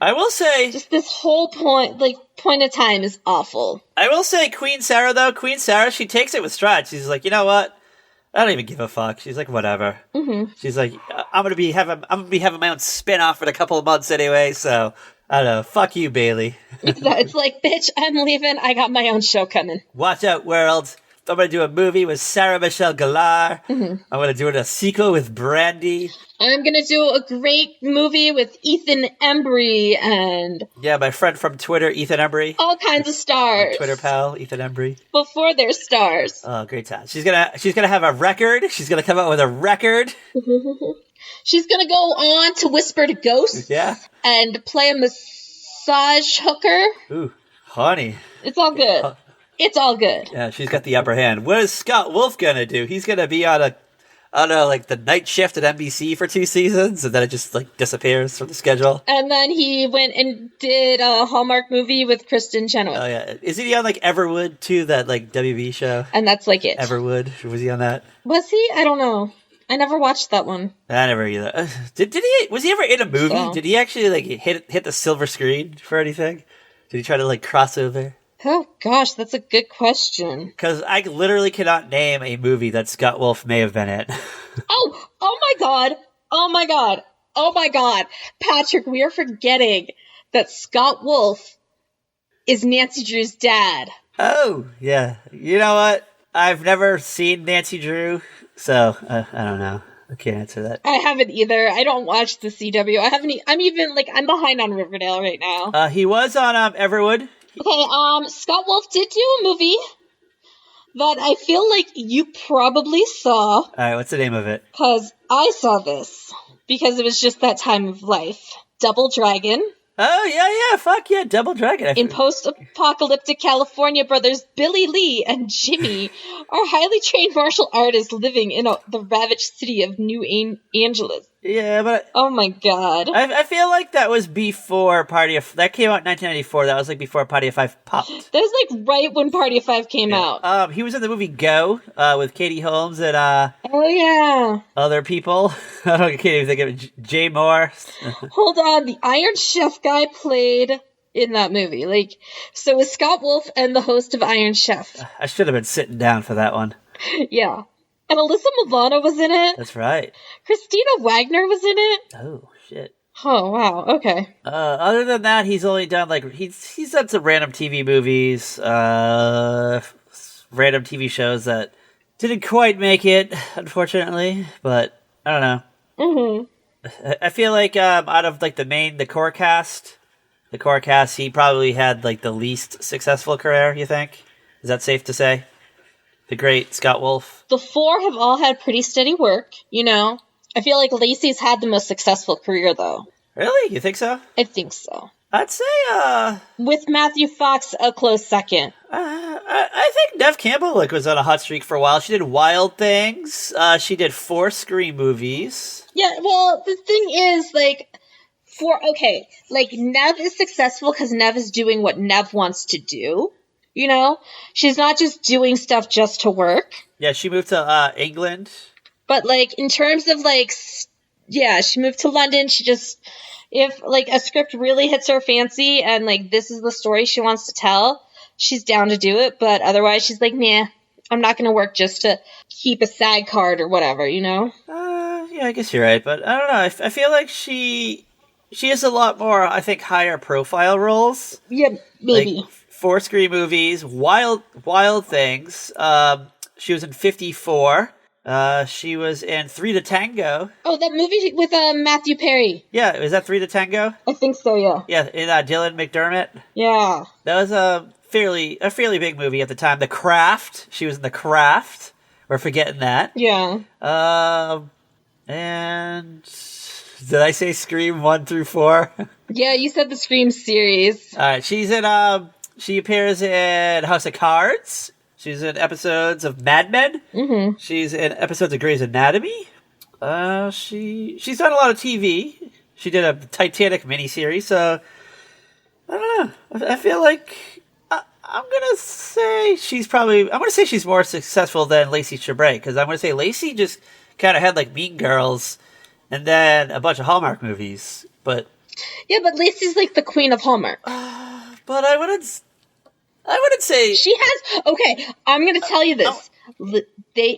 A: I will say,
B: Just this whole point of time is awful.
A: I will say, Queen Sarah though. Queen Sarah, she takes it with stride. She's like, you know what? I don't even give a fuck. She's like, whatever.
B: Mm-hmm.
A: She's like, I'm gonna be having my own spin-off in a couple of months anyway. So I don't know. Fuck you, Bailey.
B: It's like, bitch, I'm leaving. I got my own show coming.
A: Watch out, world. I'm going to do a movie with Sarah Michelle Gellar.
B: Mm-hmm.
A: I'm going to do a sequel with Brandy.
B: I'm going to do a great movie with Ethan Embry and...
A: Yeah, my friend from Twitter, Ethan Embry.
B: all kinds of stars.
A: My Twitter pal, Ethan Embry.
B: Before they're stars.
A: Oh, great time. She's gonna have a record. She's going to come out with a record.
B: She's going to go on to whisper to ghosts.
A: Yeah.
B: And play a massage hooker.
A: Ooh, honey.
B: It's all good. It's all good.
A: Yeah, she's got the upper hand. What is Scott Wolf gonna do? He's gonna be on the night shift at NBC for 2 seasons, and then it just disappears from the schedule.
B: And then he went and did a Hallmark movie with Kristen Chenoweth.
A: Oh yeah, isn't he on Everwood too? That WB show.
B: And that's it.
A: Everwood, was he on that?
B: Was he? I don't know. I never watched that one.
A: I never either. Did he? Was he ever in a movie?
B: So.
A: Did he actually hit the silver screen for anything? Did he try to cross over?
B: Oh gosh, that's a good question.
A: Because I literally cannot name a movie that Scott Wolf may have been in.
B: Oh my god. Oh my god. Oh my god. Patrick, we are forgetting that Scott Wolf is Nancy Drew's dad.
A: Oh, yeah. You know what? I've never seen Nancy Drew, so I don't know. I can't answer that.
B: I haven't either. I don't watch the CW. I'm behind on Riverdale right now.
A: He was on Everwood.
B: Okay, Scott Wolf did do a movie that I feel like you probably saw.
A: All right, what's the name of it?
B: Because I saw this. Because it was just that time of life. Double Dragon.
A: Oh, yeah, fuck yeah, Double Dragon.
B: In post-apocalyptic California, brothers Billy Lee and Jimmy are highly trained martial artists living in the ravaged city of New Angeles.
A: Yeah, but...
B: Oh my god.
A: I feel like that was before That came out in 1994. That was before Party of Five popped.
B: That was right when Party of Five came out.
A: He was in the movie Go with Katie Holmes and
B: oh yeah,
A: other people. I can't even think of it. Jay Moore.
B: Hold on, the Iron Chef guy played in that movie. So was Scott Wolf and the host of Iron Chef.
A: I should have been sitting down for that one.
B: Yeah. And Alyssa Milano was in it.
A: That's right.
B: Christina Wagner was in it.
A: Oh, shit.
B: Oh, wow. Okay.
A: Other than that, he's only done, he's done some random TV movies, random TV shows that didn't quite make it, unfortunately, but I don't know. Mm-hmm. I feel like, out of, the core cast, he probably had, the least successful career, you think? Is that safe to say? The great Scott Wolf.
B: The four have all had pretty steady work, I feel like Lacey's had the most successful career, though.
A: Really? You think so?
B: I think so.
A: I'd say,
B: with Matthew Fox a close second.
A: I think Neve Campbell, was on a hot streak for a while. She did Wild Things. She did 4 Scream movies.
B: Yeah, well, the thing is, Neve is successful because Neve is doing what Neve wants to do. She's not just doing stuff just to work.
A: Yeah, she moved to England.
B: But in terms of she moved to London. She just, if a script really hits her fancy and this is the story she wants to tell, she's down to do it. But otherwise, she's nah, I'm not going to work just to keep a SAG card or whatever.
A: Yeah, I guess you're right. But I don't know. I feel like she has a lot more, I think, higher profile roles.
B: Yeah, maybe.
A: 4 Scream movies, Wild Things. She was in 54. She was in 3 to Tango.
B: Oh, that movie with Matthew Perry.
A: Yeah, is that 3 to Tango?
B: I think so, yeah.
A: Yeah, in Dylan McDermott.
B: Yeah.
A: That was a fairly big movie at the time. The Craft. She was in The Craft. We're forgetting that.
B: Yeah.
A: And did I say Scream 1 through 4?
B: Yeah, you said the Scream series.
A: She's in she appears in House of Cards. She's in episodes of Mad Men. Mm-hmm. She's in episodes of Grey's Anatomy. She's done a lot of TV. She did a Titanic miniseries, so I don't know. I feel like I'm gonna say she's more successful than Lacey Chabray, because I'm gonna say Lacey just kind of had Mean Girls and then a bunch of Hallmark movies. but
B: Yeah, but Lacey's like the queen of Hallmark.
A: but I wouldn't say
B: She has. Okay, I'm gonna tell you this.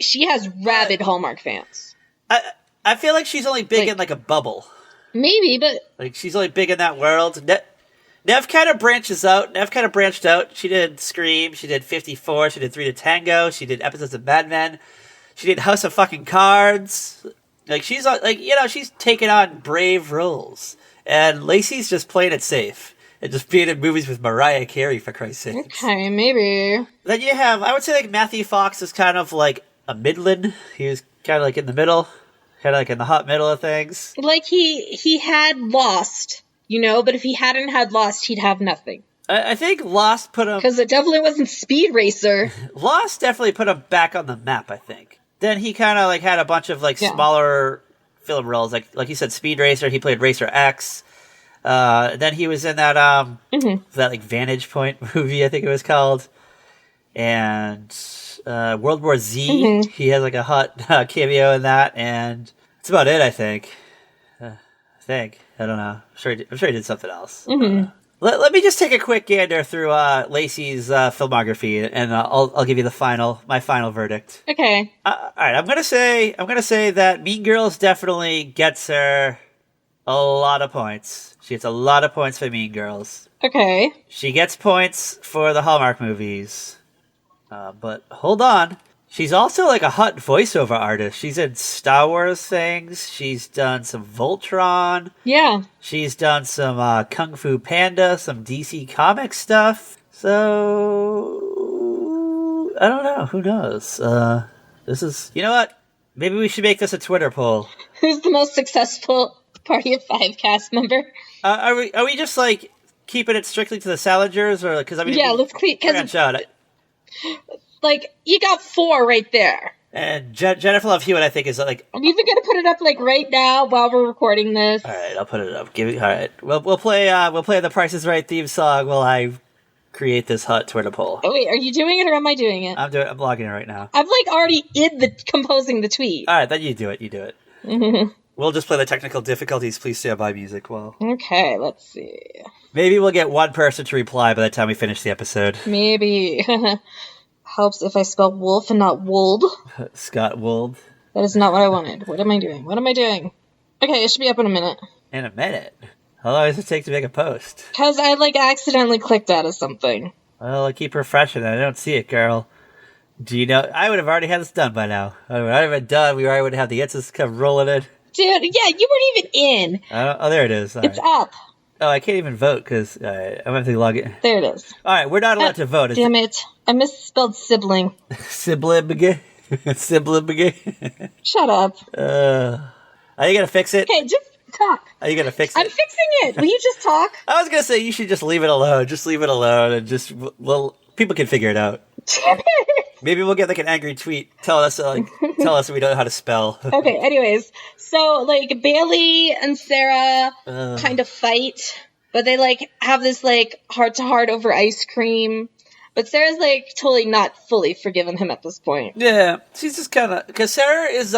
B: She has rabid Hallmark fans.
A: I feel like she's only big
B: Like-
A: in like a bubble.
B: Maybe, but
A: Like she's only big in that world. Nev kind of branches out. Nev kind of branched out. She did Scream. She did 54. She did 3 to Tango. She did episodes of Mad Men. She did House of fucking Cards. Like she's like, you know, she's taking on brave roles. And Lacey's just playing it safe and just being in movies with Mariah Carey, for Christ's sake.
B: okay, maybe.
A: Then you have, I would say, like Matthew Fox is kind of like a Midland. He was kind of like in the middle, kind of like in the hot middle of things.
B: Like he had Lost, you know, but if he hadn't had Lost, he'd have nothing.
A: I think Lost put him.
B: Because it definitely wasn't Speed Racer.
A: Lost definitely put him back on the map, I think. Then he kind of like had a bunch of like smaller film roles, like you said, Speed Racer. He played Racer X. Then he was in that that like Vantage Point movie, I think it was called, and World War Z. He has like a hot cameo in that, and that's about it. I think. I don't know. I'm sure he did something else. Let me just take a quick gander through Lacey's filmography, and I'll give you my final verdict.
B: Okay.
A: All right, I'm gonna say that Mean Girls definitely gets her a lot of points. She gets a lot of points for Mean Girls.
B: Okay.
A: She gets points for the Hallmark movies. But hold on. She's also like a hot voiceover artist. She's in Star Wars things. She's done some Voltron.
B: Yeah.
A: She's done some Kung Fu Panda, some DC Comics stuff. So, I don't know. Who knows? This is... You know what? Maybe we should make this a Twitter poll.
B: Who's the most successful Party of Five cast member?
A: Are we just like keeping it strictly to the Salingers, or because I mean,
B: Yeah, let's keep
A: branch out.
B: Like you got 4 right there.
A: And Jennifer Love Hewitt, I think, is like.
B: I'm even gonna put it up like right now while we're recording this.
A: All right, I'll put it up. All right, we'll play the Price is Right theme song while I create this hot Twitter poll.
B: Oh wait, are you doing it or am I doing it?
A: I'm logging it right now.
B: I'm like already composing the tweet.
A: All right, then you do it.
B: Mm-hmm.
A: We'll just play the technical difficulties. Please stand by music. Well,
B: Okay, let's see.
A: maybe we'll get one person to reply by the time we finish the episode.
B: Maybe. Helps if I spell wolf and not wold.
A: Scott Wold.
B: That is not what I wanted. What am I doing? Okay, it should be up in a minute.
A: In a minute. How long does it take to make a post?
B: Because I like accidentally clicked out of something.
A: Well, I keep refreshing it. I don't see it, girl. Do you know? I would have already had this done by now. I would have been done. We already would have the answers come rolling in.
B: Dude, yeah, you weren't even in.
A: Oh, there it is. All
B: It's
A: right.
B: up.
A: Oh, I can't even vote because I'm going to have to log in.
B: There it is.
A: All right, we're not allowed to vote.
B: Damn it. I misspelled sibling.
A: Sibling. Sibling.
B: Shut up.
A: Are you going to fix it?
B: Okay, just talk.
A: Are you going to fix it?
B: I'm fixing it. Will you just talk?
A: I was going to say you should just leave it alone. Just leave it alone and just, well, people can figure it out.
B: Damn it.
A: Maybe we'll get like an angry tweet telling us we don't know how to spell.
B: Okay, anyways. So, like, Bailey and Sarah kind of fight, but they, like, have this, like, heart-to-heart over ice cream. But Sarah's, like, totally not fully forgiven him at this point.
A: Yeah, she's just kind of... Because Sarah is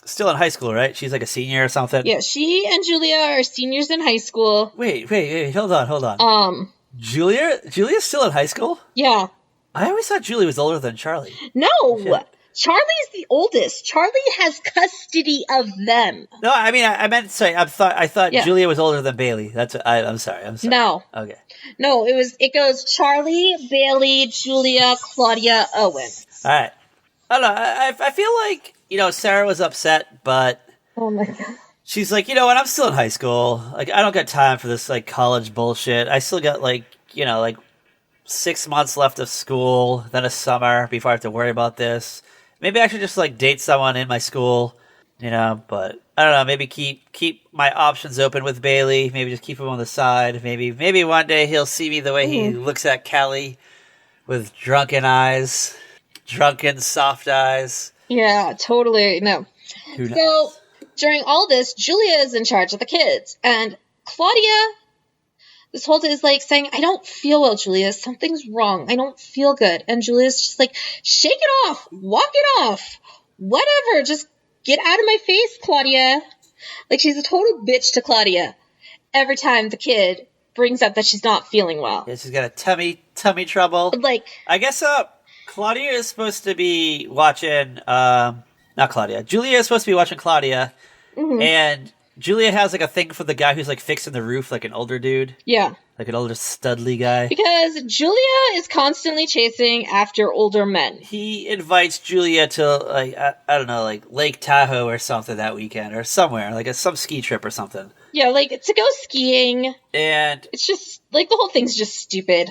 A: still in high school, right? She's like a senior or something?
B: Yeah, she and Julia are seniors in high school.
A: Wait, hold on. Julia's still in high school?
B: Yeah.
A: I always thought Julie was older than Charlie.
B: No!
A: Shit.
B: Charlie's the oldest. Charlie has custody of them.
A: No, I mean, I meant, sorry, I thought
B: Yeah.
A: Julia was older than Bailey. I'm sorry.
B: No.
A: Okay.
B: No, it goes Charlie, Bailey, Julia, Claudia, Owen.
A: All right. I don't know. I feel like, Sarah was upset, but
B: Oh my god.
A: she's like, you know what? I'm still in high school. Like, I don't got time for this, like, college bullshit. I still got, like, 6 months left of school, then a summer before I have to worry about this. Maybe I should just, like, date someone in my school, but I don't know. Maybe keep my options open with Bailey. Maybe just keep him on the side. Maybe one day he'll see me the way he looks at Kelly with drunken eyes, drunken soft eyes.
B: Yeah, totally. No.
A: Who knows?
B: So, during all this, Julia is in charge of the kids. And Claudia, this whole day is like saying, I don't feel well, Julia. Something's wrong. I don't feel good. And Julia's just like, shake it off. Walk it off. Whatever. Just get out of my face, Claudia. Like, she's a total bitch to Claudia. every time the kid brings up that she's not feeling well.
A: Yeah, she's got a tummy trouble.
B: Like,
A: I guess Claudia is supposed to be watching. Not Claudia. Julia is supposed to be watching Claudia, and Julia has like a thing for the guy who's like fixing the roof, like an older dude.
B: Yeah.
A: Like an older studly guy.
B: Because Julia is constantly chasing after older men.
A: He invites Julia to, like, I don't know, like Lake Tahoe or something that weekend, or somewhere, like some ski trip or something.
B: Yeah, like, to go skiing.
A: And
B: it's just, like, the whole thing's just stupid.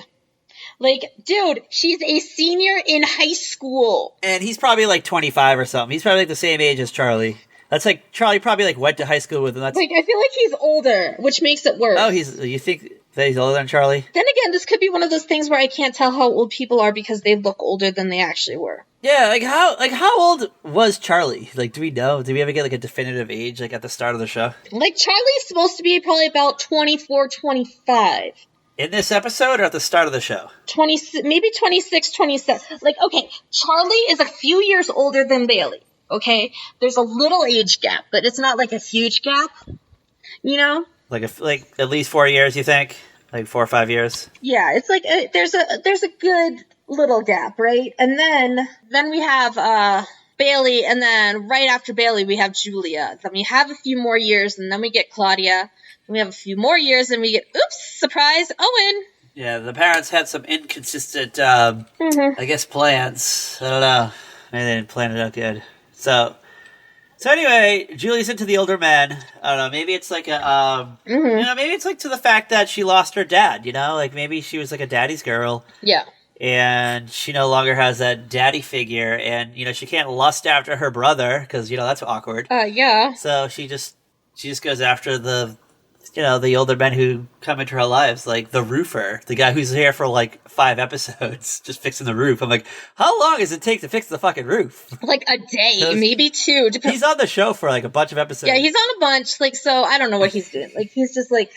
B: Like, dude, she's a senior in high school.
A: And he's probably like 25 or something. He's probably like the same age as Charlie. That's like, Charlie probably like went to high school with him. That's...
B: Like, I feel like he's older, which makes it worse.
A: Oh, you think that he's older than Charlie?
B: Then again, this could be one of those things where I can't tell how old people are because they look older than they actually were.
A: Yeah, how old was Charlie? Like, do we know? Did we ever get like a definitive age, like at the start of the show?
B: Like, Charlie's supposed to be probably about 24, 25.
A: In this episode or at the start of the show?
B: 20, maybe 26, 27. Like, okay, Charlie is a few years older than Bailey, okay? There's a little age gap, but it's not like a huge gap, you know?
A: Like at least 4 years, you think? Like 4 or 5 years?
B: Yeah, it's like there's a good little gap, right? And then we have Bailey, and then right after Bailey we have Julia. Then we have a few more years, and then we get Claudia. Then we have a few more years, and we get, oops, surprise, Owen.
A: Yeah, the parents had some inconsistent, I guess, plans. I don't know. Maybe they didn't plan it out good. So anyway, Julie's into the older men. I don't know. Maybe it's like maybe it's like to the fact that she lost her dad. You know, like maybe she was like a daddy's girl.
B: Yeah.
A: And she no longer has that daddy figure, and she can't lust after her brother because that's awkward.
B: Yeah.
A: So she just goes after the older men who come into her lives, like the roofer, the guy who's here for like 5 episodes, just fixing the roof. I'm like, how long does it take to fix the fucking roof?
B: Like a day, maybe 2.
A: He's on the show for like a bunch of episodes.
B: Yeah, he's on a bunch. Like, so I don't know what he's doing. Like, he's just like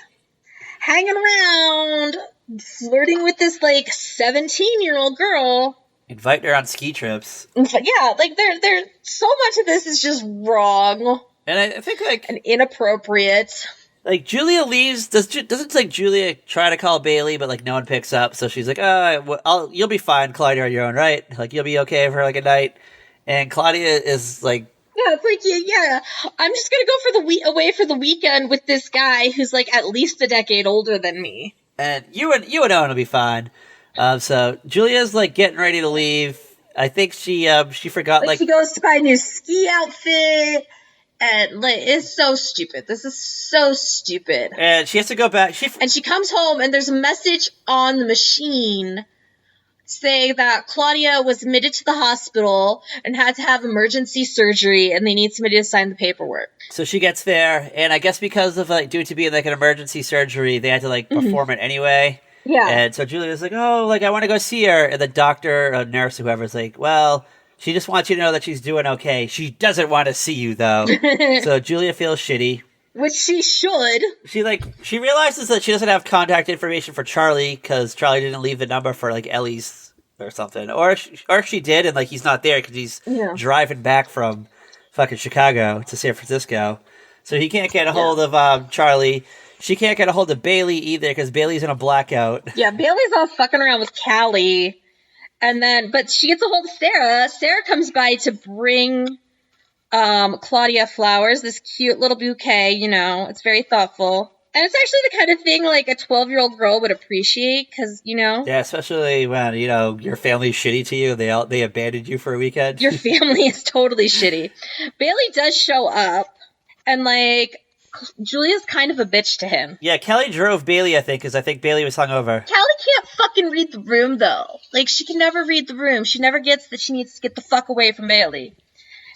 B: hanging around, flirting with this like 17-year-old girl.
A: Inviting her on ski trips.
B: Yeah, like they're so much of this is just wrong.
A: And I think like
B: and inappropriate.
A: Like, Julia leaves. Doesn't like Julia try to call Bailey, but like no one picks up. So she's like, you'll be fine, Claudia, on your own, right? Like, you'll be okay for like a night. And Claudia is like,
B: yeah, it's like, yeah, I'm just gonna go away for the weekend with this guy who's like at least a decade older than me.
A: And you and Owen will be fine. So Julia's like getting ready to leave. I think she forgot like
B: she goes to buy a new ski outfit. And like, it's so stupid. This is so stupid.
A: And she has to go back.
B: And she comes home, and there's a message on the machine saying that Claudia was admitted to the hospital and had to have emergency surgery, and they need somebody to sign the paperwork.
A: So she gets there, and I guess because of like due to being like an emergency surgery, they had to like perform it anyway.
B: Yeah.
A: And so Julia was like, "Oh, like I want to go see her," and the doctor, or nurse, whoever's like, "Well, she just wants you to know that she's doing okay. She doesn't want to see you, though." So Julia feels shitty.
B: Which she should.
A: She realizes that she doesn't have contact information for Charlie because Charlie didn't leave the number for like Ellie's or something, or she did, and like he's not there because he's driving back from fucking Chicago to San Francisco, so he can't get a hold of Charlie. She can't get a hold of Bailey either because Bailey's in a blackout.
B: Yeah, Bailey's all fucking around with Callie. And then, but she gets a hold of Sarah. Sarah comes by to bring Claudia flowers, this cute little bouquet, it's very thoughtful. And it's actually the kind of thing like a 12-year-old girl would appreciate because,
A: Yeah, especially when, your family's shitty to you. They abandoned you for a weekend.
B: Your family is totally shitty. Bailey does show up, and like, Julia's kind of a bitch to him.
A: Yeah, Kelly drove Bailey, I think, because I think Bailey was hungover.
B: Kelly can't fucking read the room, though. Like, she can never read the room. She never gets that she needs to get the fuck away from Bailey.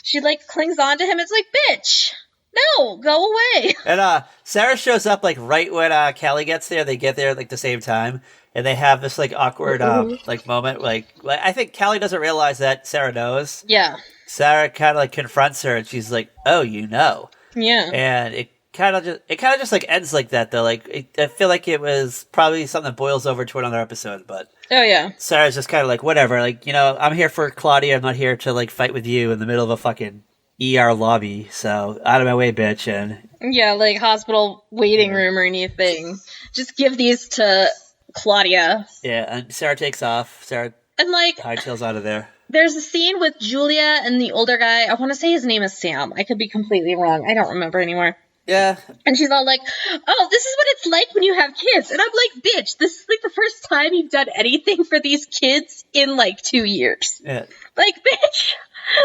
B: She, like, clings on to him. It's like, bitch, no, go away.
A: And Sarah shows up, like, right when Kelly gets there. They get there at, like, the same time. And they have this, like, awkward, like, moment. Like, I think Kelly doesn't realize that Sarah knows.
B: Yeah.
A: Sarah kind of, like, confronts her, and she's like, oh, you know.
B: Yeah.
A: And it kind of just like ends like that though. Like I feel like it was probably something that boils over to another episode, but
B: oh yeah,
A: Sarah's just kind of like whatever. Like I'm here for Claudia. I'm not here to like fight with you in the middle of a fucking ER lobby. So out of my way, bitch. And
B: Yeah, like hospital waiting room or anything. Just give these to Claudia.
A: Yeah, and Sarah takes off. Sarah
B: And like
A: hightails out of there.
B: There's a scene with Julia and the older guy. I want to say his name is Sam. I could be completely wrong. I don't remember anymore.
A: Yeah.
B: And she's all like, oh, this is what it's like when you have kids. And I'm like, bitch, this is like the first time you've done anything for these kids in like 2 years.
A: Yeah.
B: Like, bitch,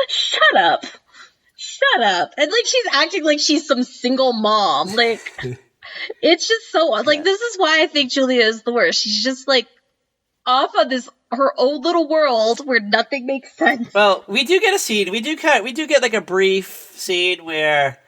B: shut up. Shut up. And like she's acting like she's some single mom. Like, it's just so, like, this is why I think Julia is the worst. She's just like off on this, her own little world where nothing makes sense.
A: Well, we do get a scene. We do get like a brief scene where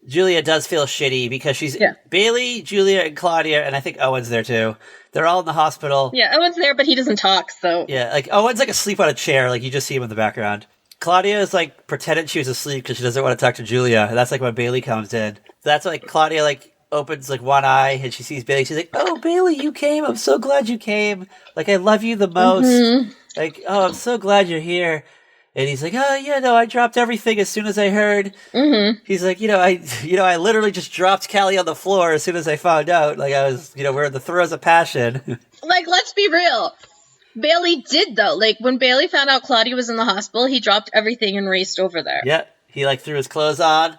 A: Julia does feel shitty because she's Bailey, Julia, and Claudia, and I think Owen's there too. They're all in the hospital.
B: Yeah, Owen's there, but he doesn't talk, so.
A: Yeah, like Owen's like asleep on a chair, like you just see him in the background. Claudia is like pretending she was asleep because she doesn't want to talk to Julia. And that's like when Bailey comes in. That's like Claudia like opens like one eye and she sees Bailey. She's like, "Oh, Bailey, you came. I'm so glad you came. Like I love you the most.
B: Mm-hmm.
A: Like, oh, I'm so glad you're here." And he's like, "Oh yeah, no, I dropped everything as soon as I heard."
B: Mm-hmm.
A: He's like, I literally just dropped Callie on the floor as soon as I found out. Like I was, we're in the throes of passion.
B: Like, let's be real. Bailey did though. Like when Bailey found out Claudia was in the hospital, he dropped everything and raced over there.
A: Yeah, he like threw his clothes on,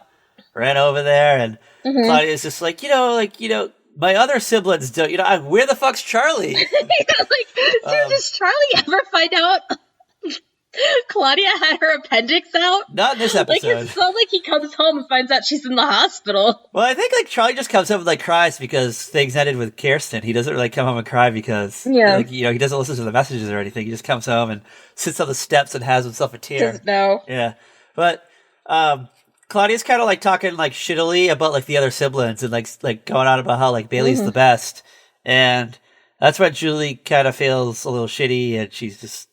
A: ran over there, and Claudia's just like, my other siblings don't. Where the fuck's Charlie?
B: Dude, does Charlie ever find out Claudia had her appendix out?
A: Not in this episode.
B: Like, it's not like he comes home and finds out she's in the hospital.
A: Well, I think like Charlie just comes home and like cries because things ended with Kirsten. He doesn't really come home and cry because he doesn't listen to the messages or anything. He just comes home and sits on the steps and has himself a tear.
B: Just no.
A: Yeah, but Claudia's kind of like talking like shittily about like the other siblings and like going on about how like Bailey's the best, and that's when Julie kind of feels a little shitty and she's just,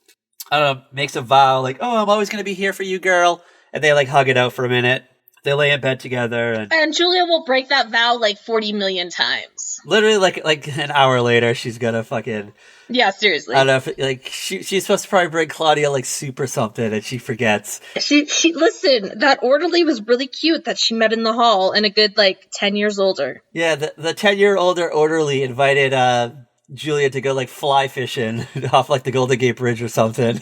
A: I don't know, makes a vow like, "Oh, I'm always going to be here for you, girl." And they like hug it out for a minute. They lay in bed together. And Julia
B: will break that vow like 40 million times.
A: Literally like an hour later, she's going to fucking...
B: Yeah, seriously.
A: I don't know, like she's supposed to probably bring Claudia like soup or something and she forgets.
B: She listen, that orderly was really cute that she met in the hall and a good like 10 years older.
A: Yeah, the 10-year older orderly invited Julia to go like fly fishing off like the Golden Gate Bridge or something.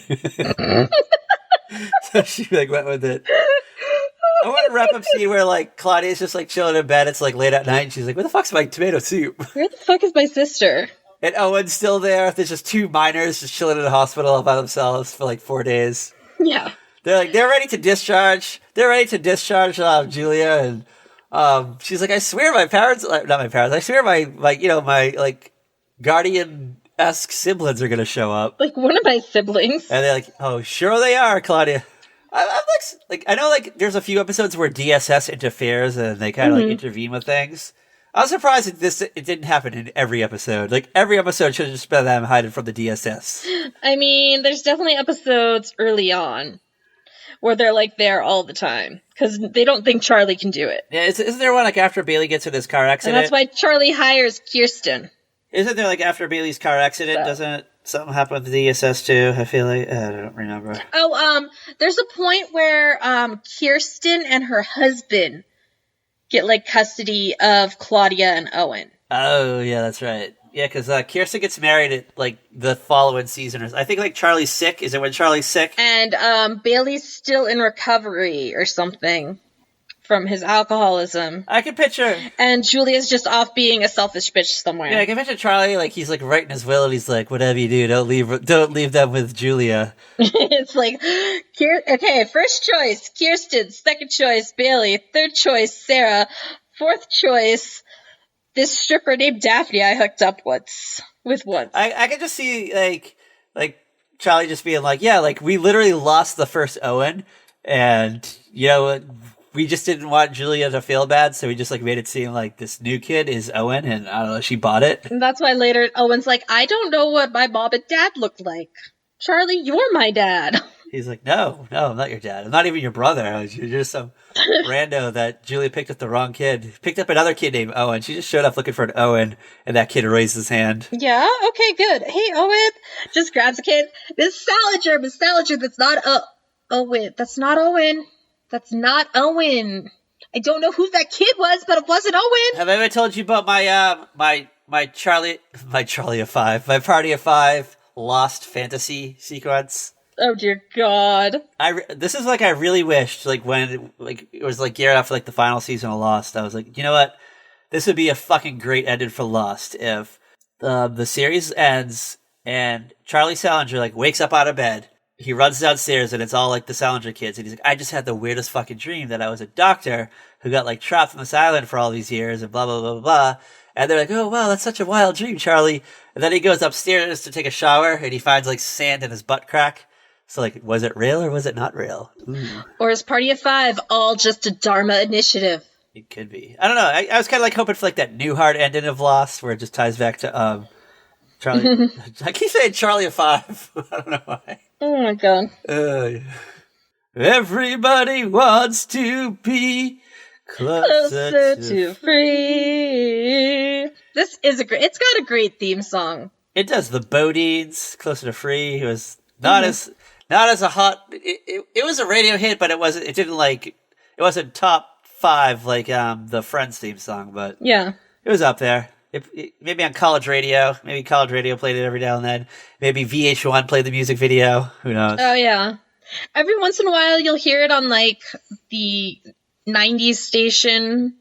A: So she like went with it. I want to wrap up scene where like Claudia's just like chilling in bed. It's like late at night and she's like, "Where the fuck's my tomato soup?
B: Where the fuck is my sister?"
A: And Owen's still there. There's just two minors just chilling in a hospital all by themselves for like 4 days.
B: Yeah.
A: They're ready to discharge. They're ready to discharge Julia, and she's like, "I swear my parents, not my parents, I swear my like guardian-esque siblings are gonna show up."
B: Like one of my siblings.
A: And they're like, "Oh, sure they are, Claudia." I'm like, I know like there's a few episodes where DSS interferes and they kind of like intervene with things. I was surprised that it didn't happen in every episode. Like every episode should have just been them hiding from the DSS.
B: I mean, there's definitely episodes early on where they're like there all the time because they don't think Charlie can do it.
A: Yeah, isn't there one like after Bailey gets in his car accident?
B: And that's why Charlie hires Kirsten.
A: Isn't there like after Bailey's car accident? Doesn't something happen with the DSS too? I feel like I don't remember.
B: Oh, there's a point where Kirsten and her husband get like custody of Claudia and Owen.
A: Oh yeah, that's right. Yeah, because Kirsten gets married at like the following season. I think like Charlie's sick. Is it when Charlie's sick?
B: And Bailey's still in recovery or something from his alcoholism.
A: I can picture.
B: And Julia's just off being a selfish bitch somewhere.
A: Yeah, I can picture Charlie like he's like writing his will and he's like, "Whatever you do, don't leave them with Julia."
B: It's like, okay, first choice Kirsten, second choice Bailey, third choice Sarah, fourth choice this stripper named Daphne I hooked up once. I
A: can just see like Charlie just being like, "Yeah, like we literally lost the first Owen, and we just didn't want Julia to feel bad, so we just like made it seem like this new kid is Owen, and I don't know, she bought it."
B: And that's why later Owen's like, "I don't know what my mom and dad looked like. Charlie, you're my dad."
A: He's like, No, I'm not your dad. I'm not even your brother. You're just some rando that Julia picked up the wrong kid. Picked up another kid named Owen. She just showed up looking for an Owen, and that kid raised his hand.
B: Yeah, okay, good. Hey, Owen. Just grabs a kid. Miss Salinger, that's not Owen. That's not Owen. That's not Owen. I don't know who that kid was, but it wasn't Owen.
A: Have I ever told you about my Charlie of Five, my Party of Five Lost fantasy sequence?
B: Oh dear God!
A: This is like I really wished when it was geared up for the final season of Lost. I was like, you know what? This would be a fucking great ending for Lost if the series ends and Charlie Salinger wakes up out of bed. He runs downstairs and it's all the Salinger kids. And he's like, I just had the weirdest fucking dream that I was a doctor who got trapped on this island for all these years and blah, blah, blah, blah, blah. And they're like, oh, wow, that's such a wild dream, Charlie. And then he goes upstairs to take a shower and he finds sand in his butt crack. So was it real or was it not real? Ooh.
B: Or is Party of Five all just a Dharma initiative?
A: It could be. I don't know. I was kind of hoping for that Newhart ending of Lost where it just ties back to Charlie. I keep saying Charlie of Five. I don't know why.
B: Oh my God.
A: Everybody wants to be closer to
B: free. This is it's got a great theme song.
A: It does. The Bodines, Closer to Free. It was not as a hot. It was a radio hit, but it wasn't. It didn't it wasn't top 5 the Friends theme song, but
B: yeah,
A: it was up there. Maybe on college radio. Maybe college radio played it every now and then. Maybe VH1 played the music video. Who knows?
B: Oh, yeah. Every once in a while, you'll hear it on, the 90s station,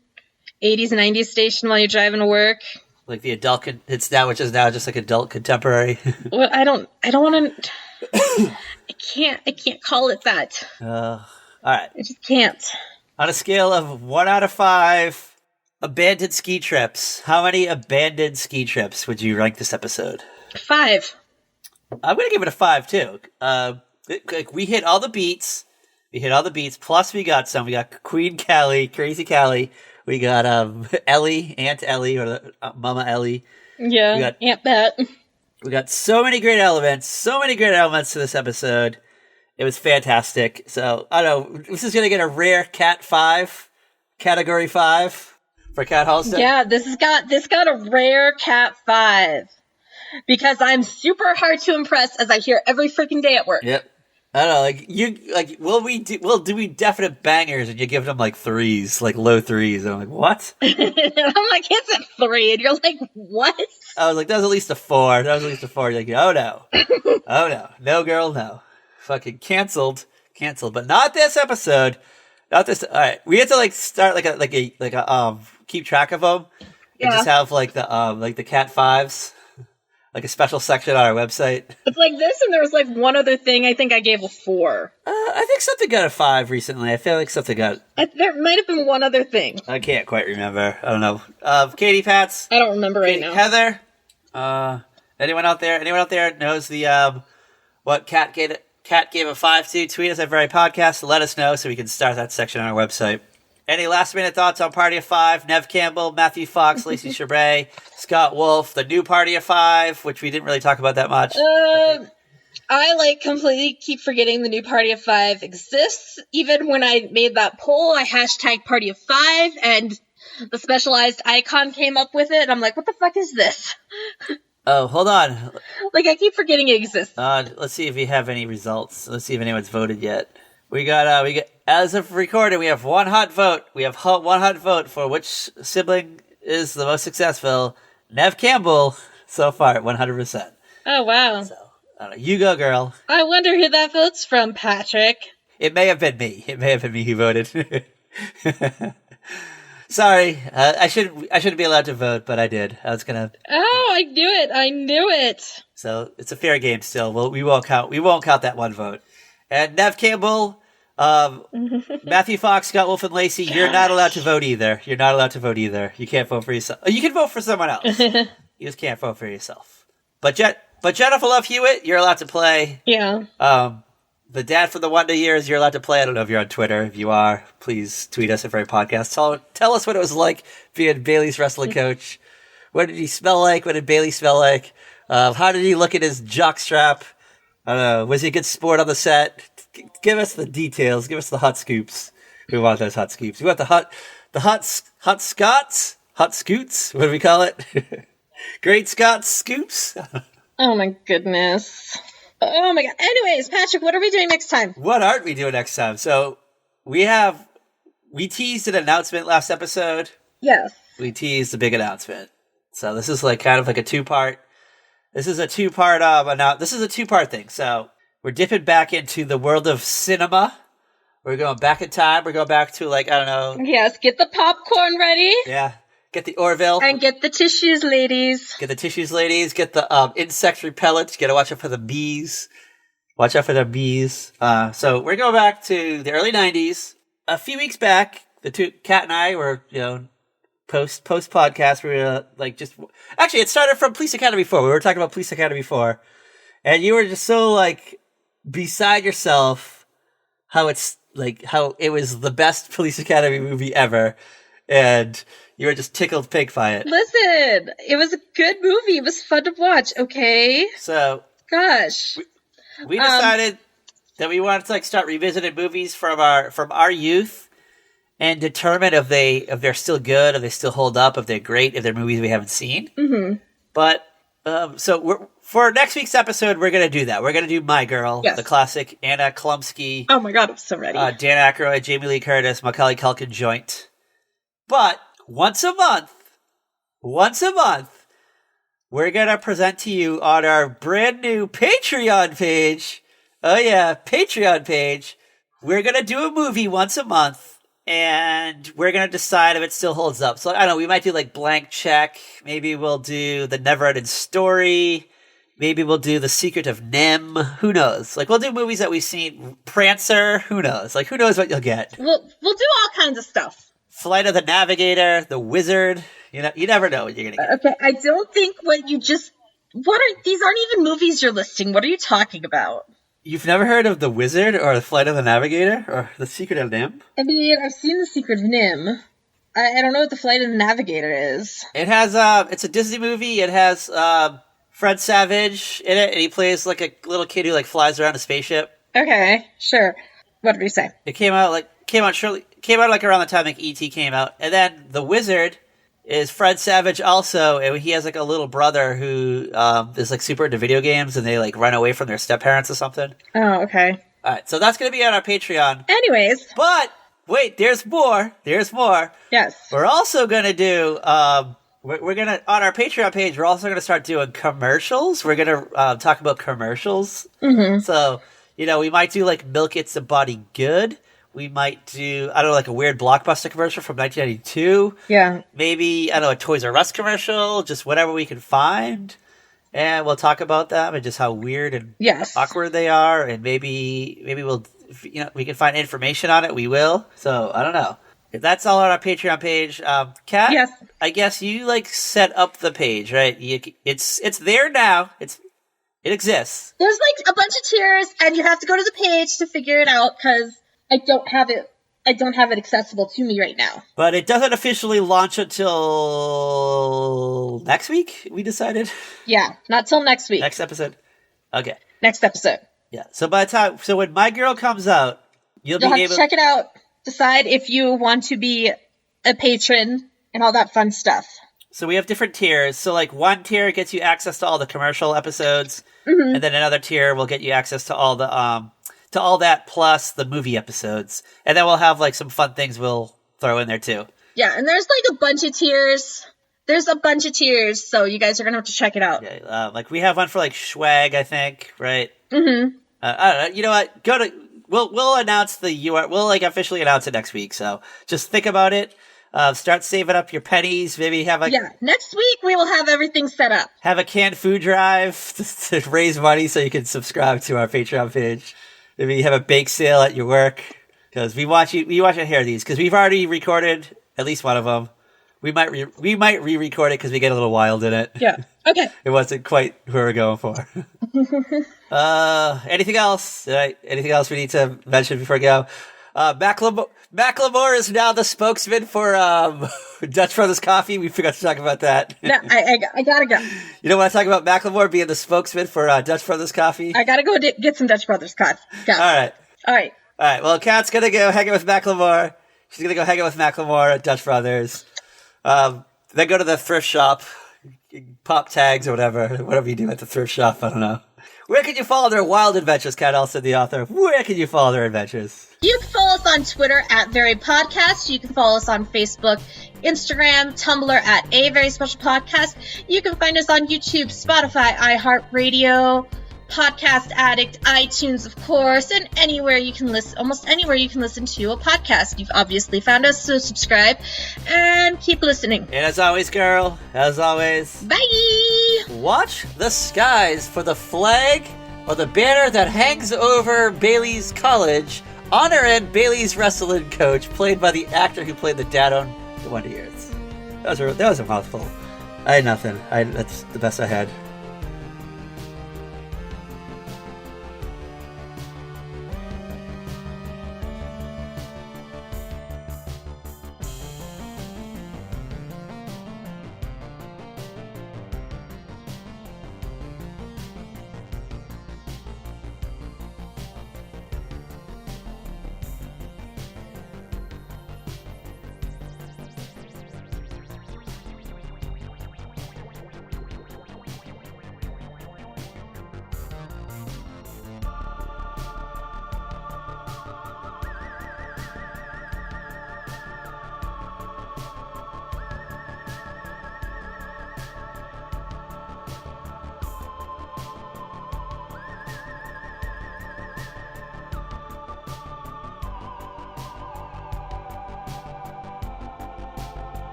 B: 80s, 90s station while you're driving to work.
A: The adult, which is now just adult contemporary.
B: Well, I don't want to, I can't call it that.
A: All right.
B: I just can't.
A: On a scale of 1 out of 5... abandoned ski trips. How many abandoned ski trips would you rank this episode?
B: 5.
A: I'm going to give it a 5, too. We hit all the beats. Plus we got some. We got Queen Callie, Crazy Callie. We got Ellie, Aunt Ellie, or Mama Ellie.
B: Yeah,
A: we got
B: Aunt Bet.
A: We got so many great elements to this episode. It was fantastic. So, I don't know. This is going to get a rare Cat 5, Category 5. For Cat Halstead?
B: Yeah, this got a rare Cat 5. Because I'm super hard to impress, as I hear every freaking day at work.
A: Yep. I don't know, we'll do definite bangers and you give them 3s, low 3s. And I'm like, what?
B: And I'm like, it's a 3. And you're like, what?
A: I was like, that was at least a 4. You're like, oh no. Oh no. No, girl, no. Fucking canceled. But not this episode. Not this. All right. We have to start keep track of them. And just have the Cat 5s. A special section on our website.
B: It's this, and there was one other thing I think I gave a 4.
A: I think something got a 5 recently. I feel like something got...
B: There might have been one other thing.
A: I can't quite remember. I don't know. Katie, Pats?
B: I don't remember right now.
A: Heather? Anyone out there knows the what Cat gave a 5 to? Tweet us at Very Podcast to let us know so we can start that section on our website. Any last-minute thoughts on Party of 5? Nev Campbell, Matthew Fox, Lacey Chabray, Scott Wolf, the new Party of 5, which we didn't really talk about that much.
B: I completely keep forgetting the new Party of 5 exists. Even when I made that poll, I hashtag Party of 5, and the specialized icon came up with it, and I'm like, what the fuck is this?
A: Oh, hold on.
B: I keep forgetting it exists.
A: Let's see if we have any results. Let's see if anyone's voted yet. We got, as of recording, we have one hot vote. We have one hot vote for which sibling is the most successful. Nev Campbell, so far, at 100%.
B: Oh, wow.
A: So, I don't know. You go, girl.
B: I wonder who that vote's from, Patrick.
A: It may have been me. Who voted. Sorry, I shouldn't be allowed to vote, but I did. I was gonna.
B: Oh, I knew it.
A: So it's a fair game still. Well, we won't count that one vote. And Nev Campbell, Matthew Fox, Scott Wolf, and Lacey, you're not allowed to vote either. You can't vote for yourself. You can vote for someone else. You just can't vote for yourself. But Jennifer Love Hewitt, you're allowed to play.
B: Yeah.
A: The dad for the Wonder Years, you're allowed to play. I don't know if you're on Twitter. If you are, please tweet us at Very Podcast. Tell us what it was like being Bailey's wrestling coach. What did he smell like? What did Bailey smell like? How did he look at his jockstrap? I don't know. Was he a good sport on the set? Give us the details. Give us the hot scoops. We want those hot scoops. We want the hot Scots? Hot scoots? What do we call it? Great Scots scoops?
B: Oh my goodness. Oh my god. Anyways, Patrick, what are we doing next time?
A: What aren't we doing next time? So we have we teased an announcement last episode.
B: Yes.
A: We teased a big announcement. So this is like kind of like a two-part. This is a two-part This is a two-part thing. So we're dipping back into the world of cinema. We're going back in time. We're going back to like, I don't know.
B: Yes, get the popcorn ready.
A: Yeah. Get the Orville.
B: And get the tissues, ladies.
A: Get the tissues, ladies. Get the insect repellent. You gotta watch out for the bees. Watch out for the bees. So we're going back to the early 90s. A few weeks back, the two, Kat and I were, post podcast, we were actually, it started from Police Academy 4. We were talking about Police Academy 4. And you were just so, beside yourself how it was the best Police Academy movie ever. And you were just tickled pink by it.
B: Listen, it was a good movie. It was fun to watch, okay?
A: So,
B: gosh.
A: We decided that we wanted to start revisiting movies from our youth and determine if they're still good, if they still hold up, if they're great, if they're movies we haven't seen.
B: Mm-hmm.
A: But for next week's episode, we're gonna do that. We're gonna do My Girl,
B: yes.
A: The classic Anna Chlumsky.
B: Oh my god, I'm so ready.
A: Dan Aykroyd, Jamie Lee Curtis, Macaulay Culkin joint. But once a month, we're going to present to you on our brand new Patreon page. Oh yeah, Patreon page. We're going to do a movie once a month, and we're going to decide if it still holds up. So I don't know, we might do Blank Check. Maybe we'll do The Never-Ending Story. Maybe we'll do The Secret of Nim. Who knows? We'll do movies that we've seen. Prancer. Who knows? Who knows what you'll get?
B: We'll do all kinds of stuff.
A: Flight of the Navigator, The Wizard. You never know what you're gonna get.
B: Okay, I don't think these aren't even movies you're listing. What are you talking about?
A: You've never heard of The Wizard or The Flight of the Navigator or The Secret of Nim?
B: I mean, I've seen The Secret of Nim. I don't know what The Flight of the Navigator is.
A: It has it's a Disney movie. It has Fred Savage in it, and he plays a little kid who flies around a spaceship.
B: Okay, sure. What did we say?
A: It came out around the time E.T. came out, and then The Wizard is Fred Savage also, and he has a little brother who is super into video games, and they run away from their step-parents or something.
B: Oh, okay.
A: Alright, so that's gonna be on our Patreon.
B: Anyways.
A: But, wait, there's more.
B: Yes.
A: We're also gonna do, we're gonna, on our Patreon page, we're also gonna start doing commercials. We're gonna talk about commercials.
B: Mm-hmm.
A: So, we might do Milk It's a Body Good. We might do, I don't know, a weird Blockbuster commercial from 1992.
B: Yeah.
A: Maybe, I don't know, a Toys R Us commercial, just whatever we can find. And we'll talk about them and just how weird and awkward they are. And maybe we'll, we can find information on it. We will. So, I don't know. If that's all on our Patreon page. Kat?
B: Yes.
A: I guess you, set up the page, right? It's there now. It exists.
B: There's, a bunch of tiers, and you have to go to the page to figure it out, because I don't have it accessible to me right now.
A: But it doesn't officially launch until next week, we decided?
B: Yeah, not till next week.
A: Next episode? Okay.
B: Next episode.
A: Yeah. So when My Girl comes out, you'll be able
B: to check it out, decide if you want to be a patron, and all that fun stuff.
A: So we have different tiers. So one tier gets you access to all the commercial episodes,
B: mm-hmm.
A: and then another tier will get you access to all the to all that plus the movie episodes. And then we'll have some fun things we'll throw in there too.
B: Yeah, and there's a bunch of tiers. There's a bunch of tiers, so you guys are going to have to check it out.
A: Yeah, we have one for Schwag, I think, right?
B: Mm-hmm.
A: I don't know. You know what? We'll announce the URL. We'll officially announce it next week. So just think about it. Start saving up your pennies. Maybe have
B: next week we will have everything set up.
A: Have a canned food drive to raise money so you can subscribe to our Patreon page. Maybe you have a bake sale at your work, because we want you to hear these, because we've already recorded at least one of them. We might re-record it because we get a little wild in it.
B: Yeah. Okay.
A: It wasn't quite who we were going for. Anything else? Anything else we need to mention before we go? Macklemore is now the spokesman for Dutch Brothers Coffee. We forgot to talk about that.
B: No, I gotta go.
A: You don't want to talk about Macklemore being the spokesman for Dutch Brothers Coffee?
B: I gotta go get some Dutch Brothers coffee. Go.
A: All right. Well, Kat's gonna go hang out with Macklemore. She's gonna go hang out with Macklemore at Dutch Brothers. Then go to the thrift shop, pop tags or whatever you do at the thrift shop. I don't know. Where can you follow their wild adventures, Kat Elson, the author? Where can you follow their adventures?
B: You can follow us on Twitter at Very Podcast. You can follow us on Facebook, Instagram, Tumblr at A Very Special Podcast. You can find us on YouTube, Spotify, iHeartRadio, Podcast Addict, iTunes, of course, and anywhere you can listen, almost anywhere you can listen to a podcast. You've obviously found us, so subscribe and keep listening.
A: And as always, girl, as always,
B: bye!
A: Watch the skies for the flag or the banner that hangs over Bailey's College, honoring Bailey's wrestling coach, played by the actor who played the dad on The Wonder Years. That was a mouthful. I had nothing. That's the best I had.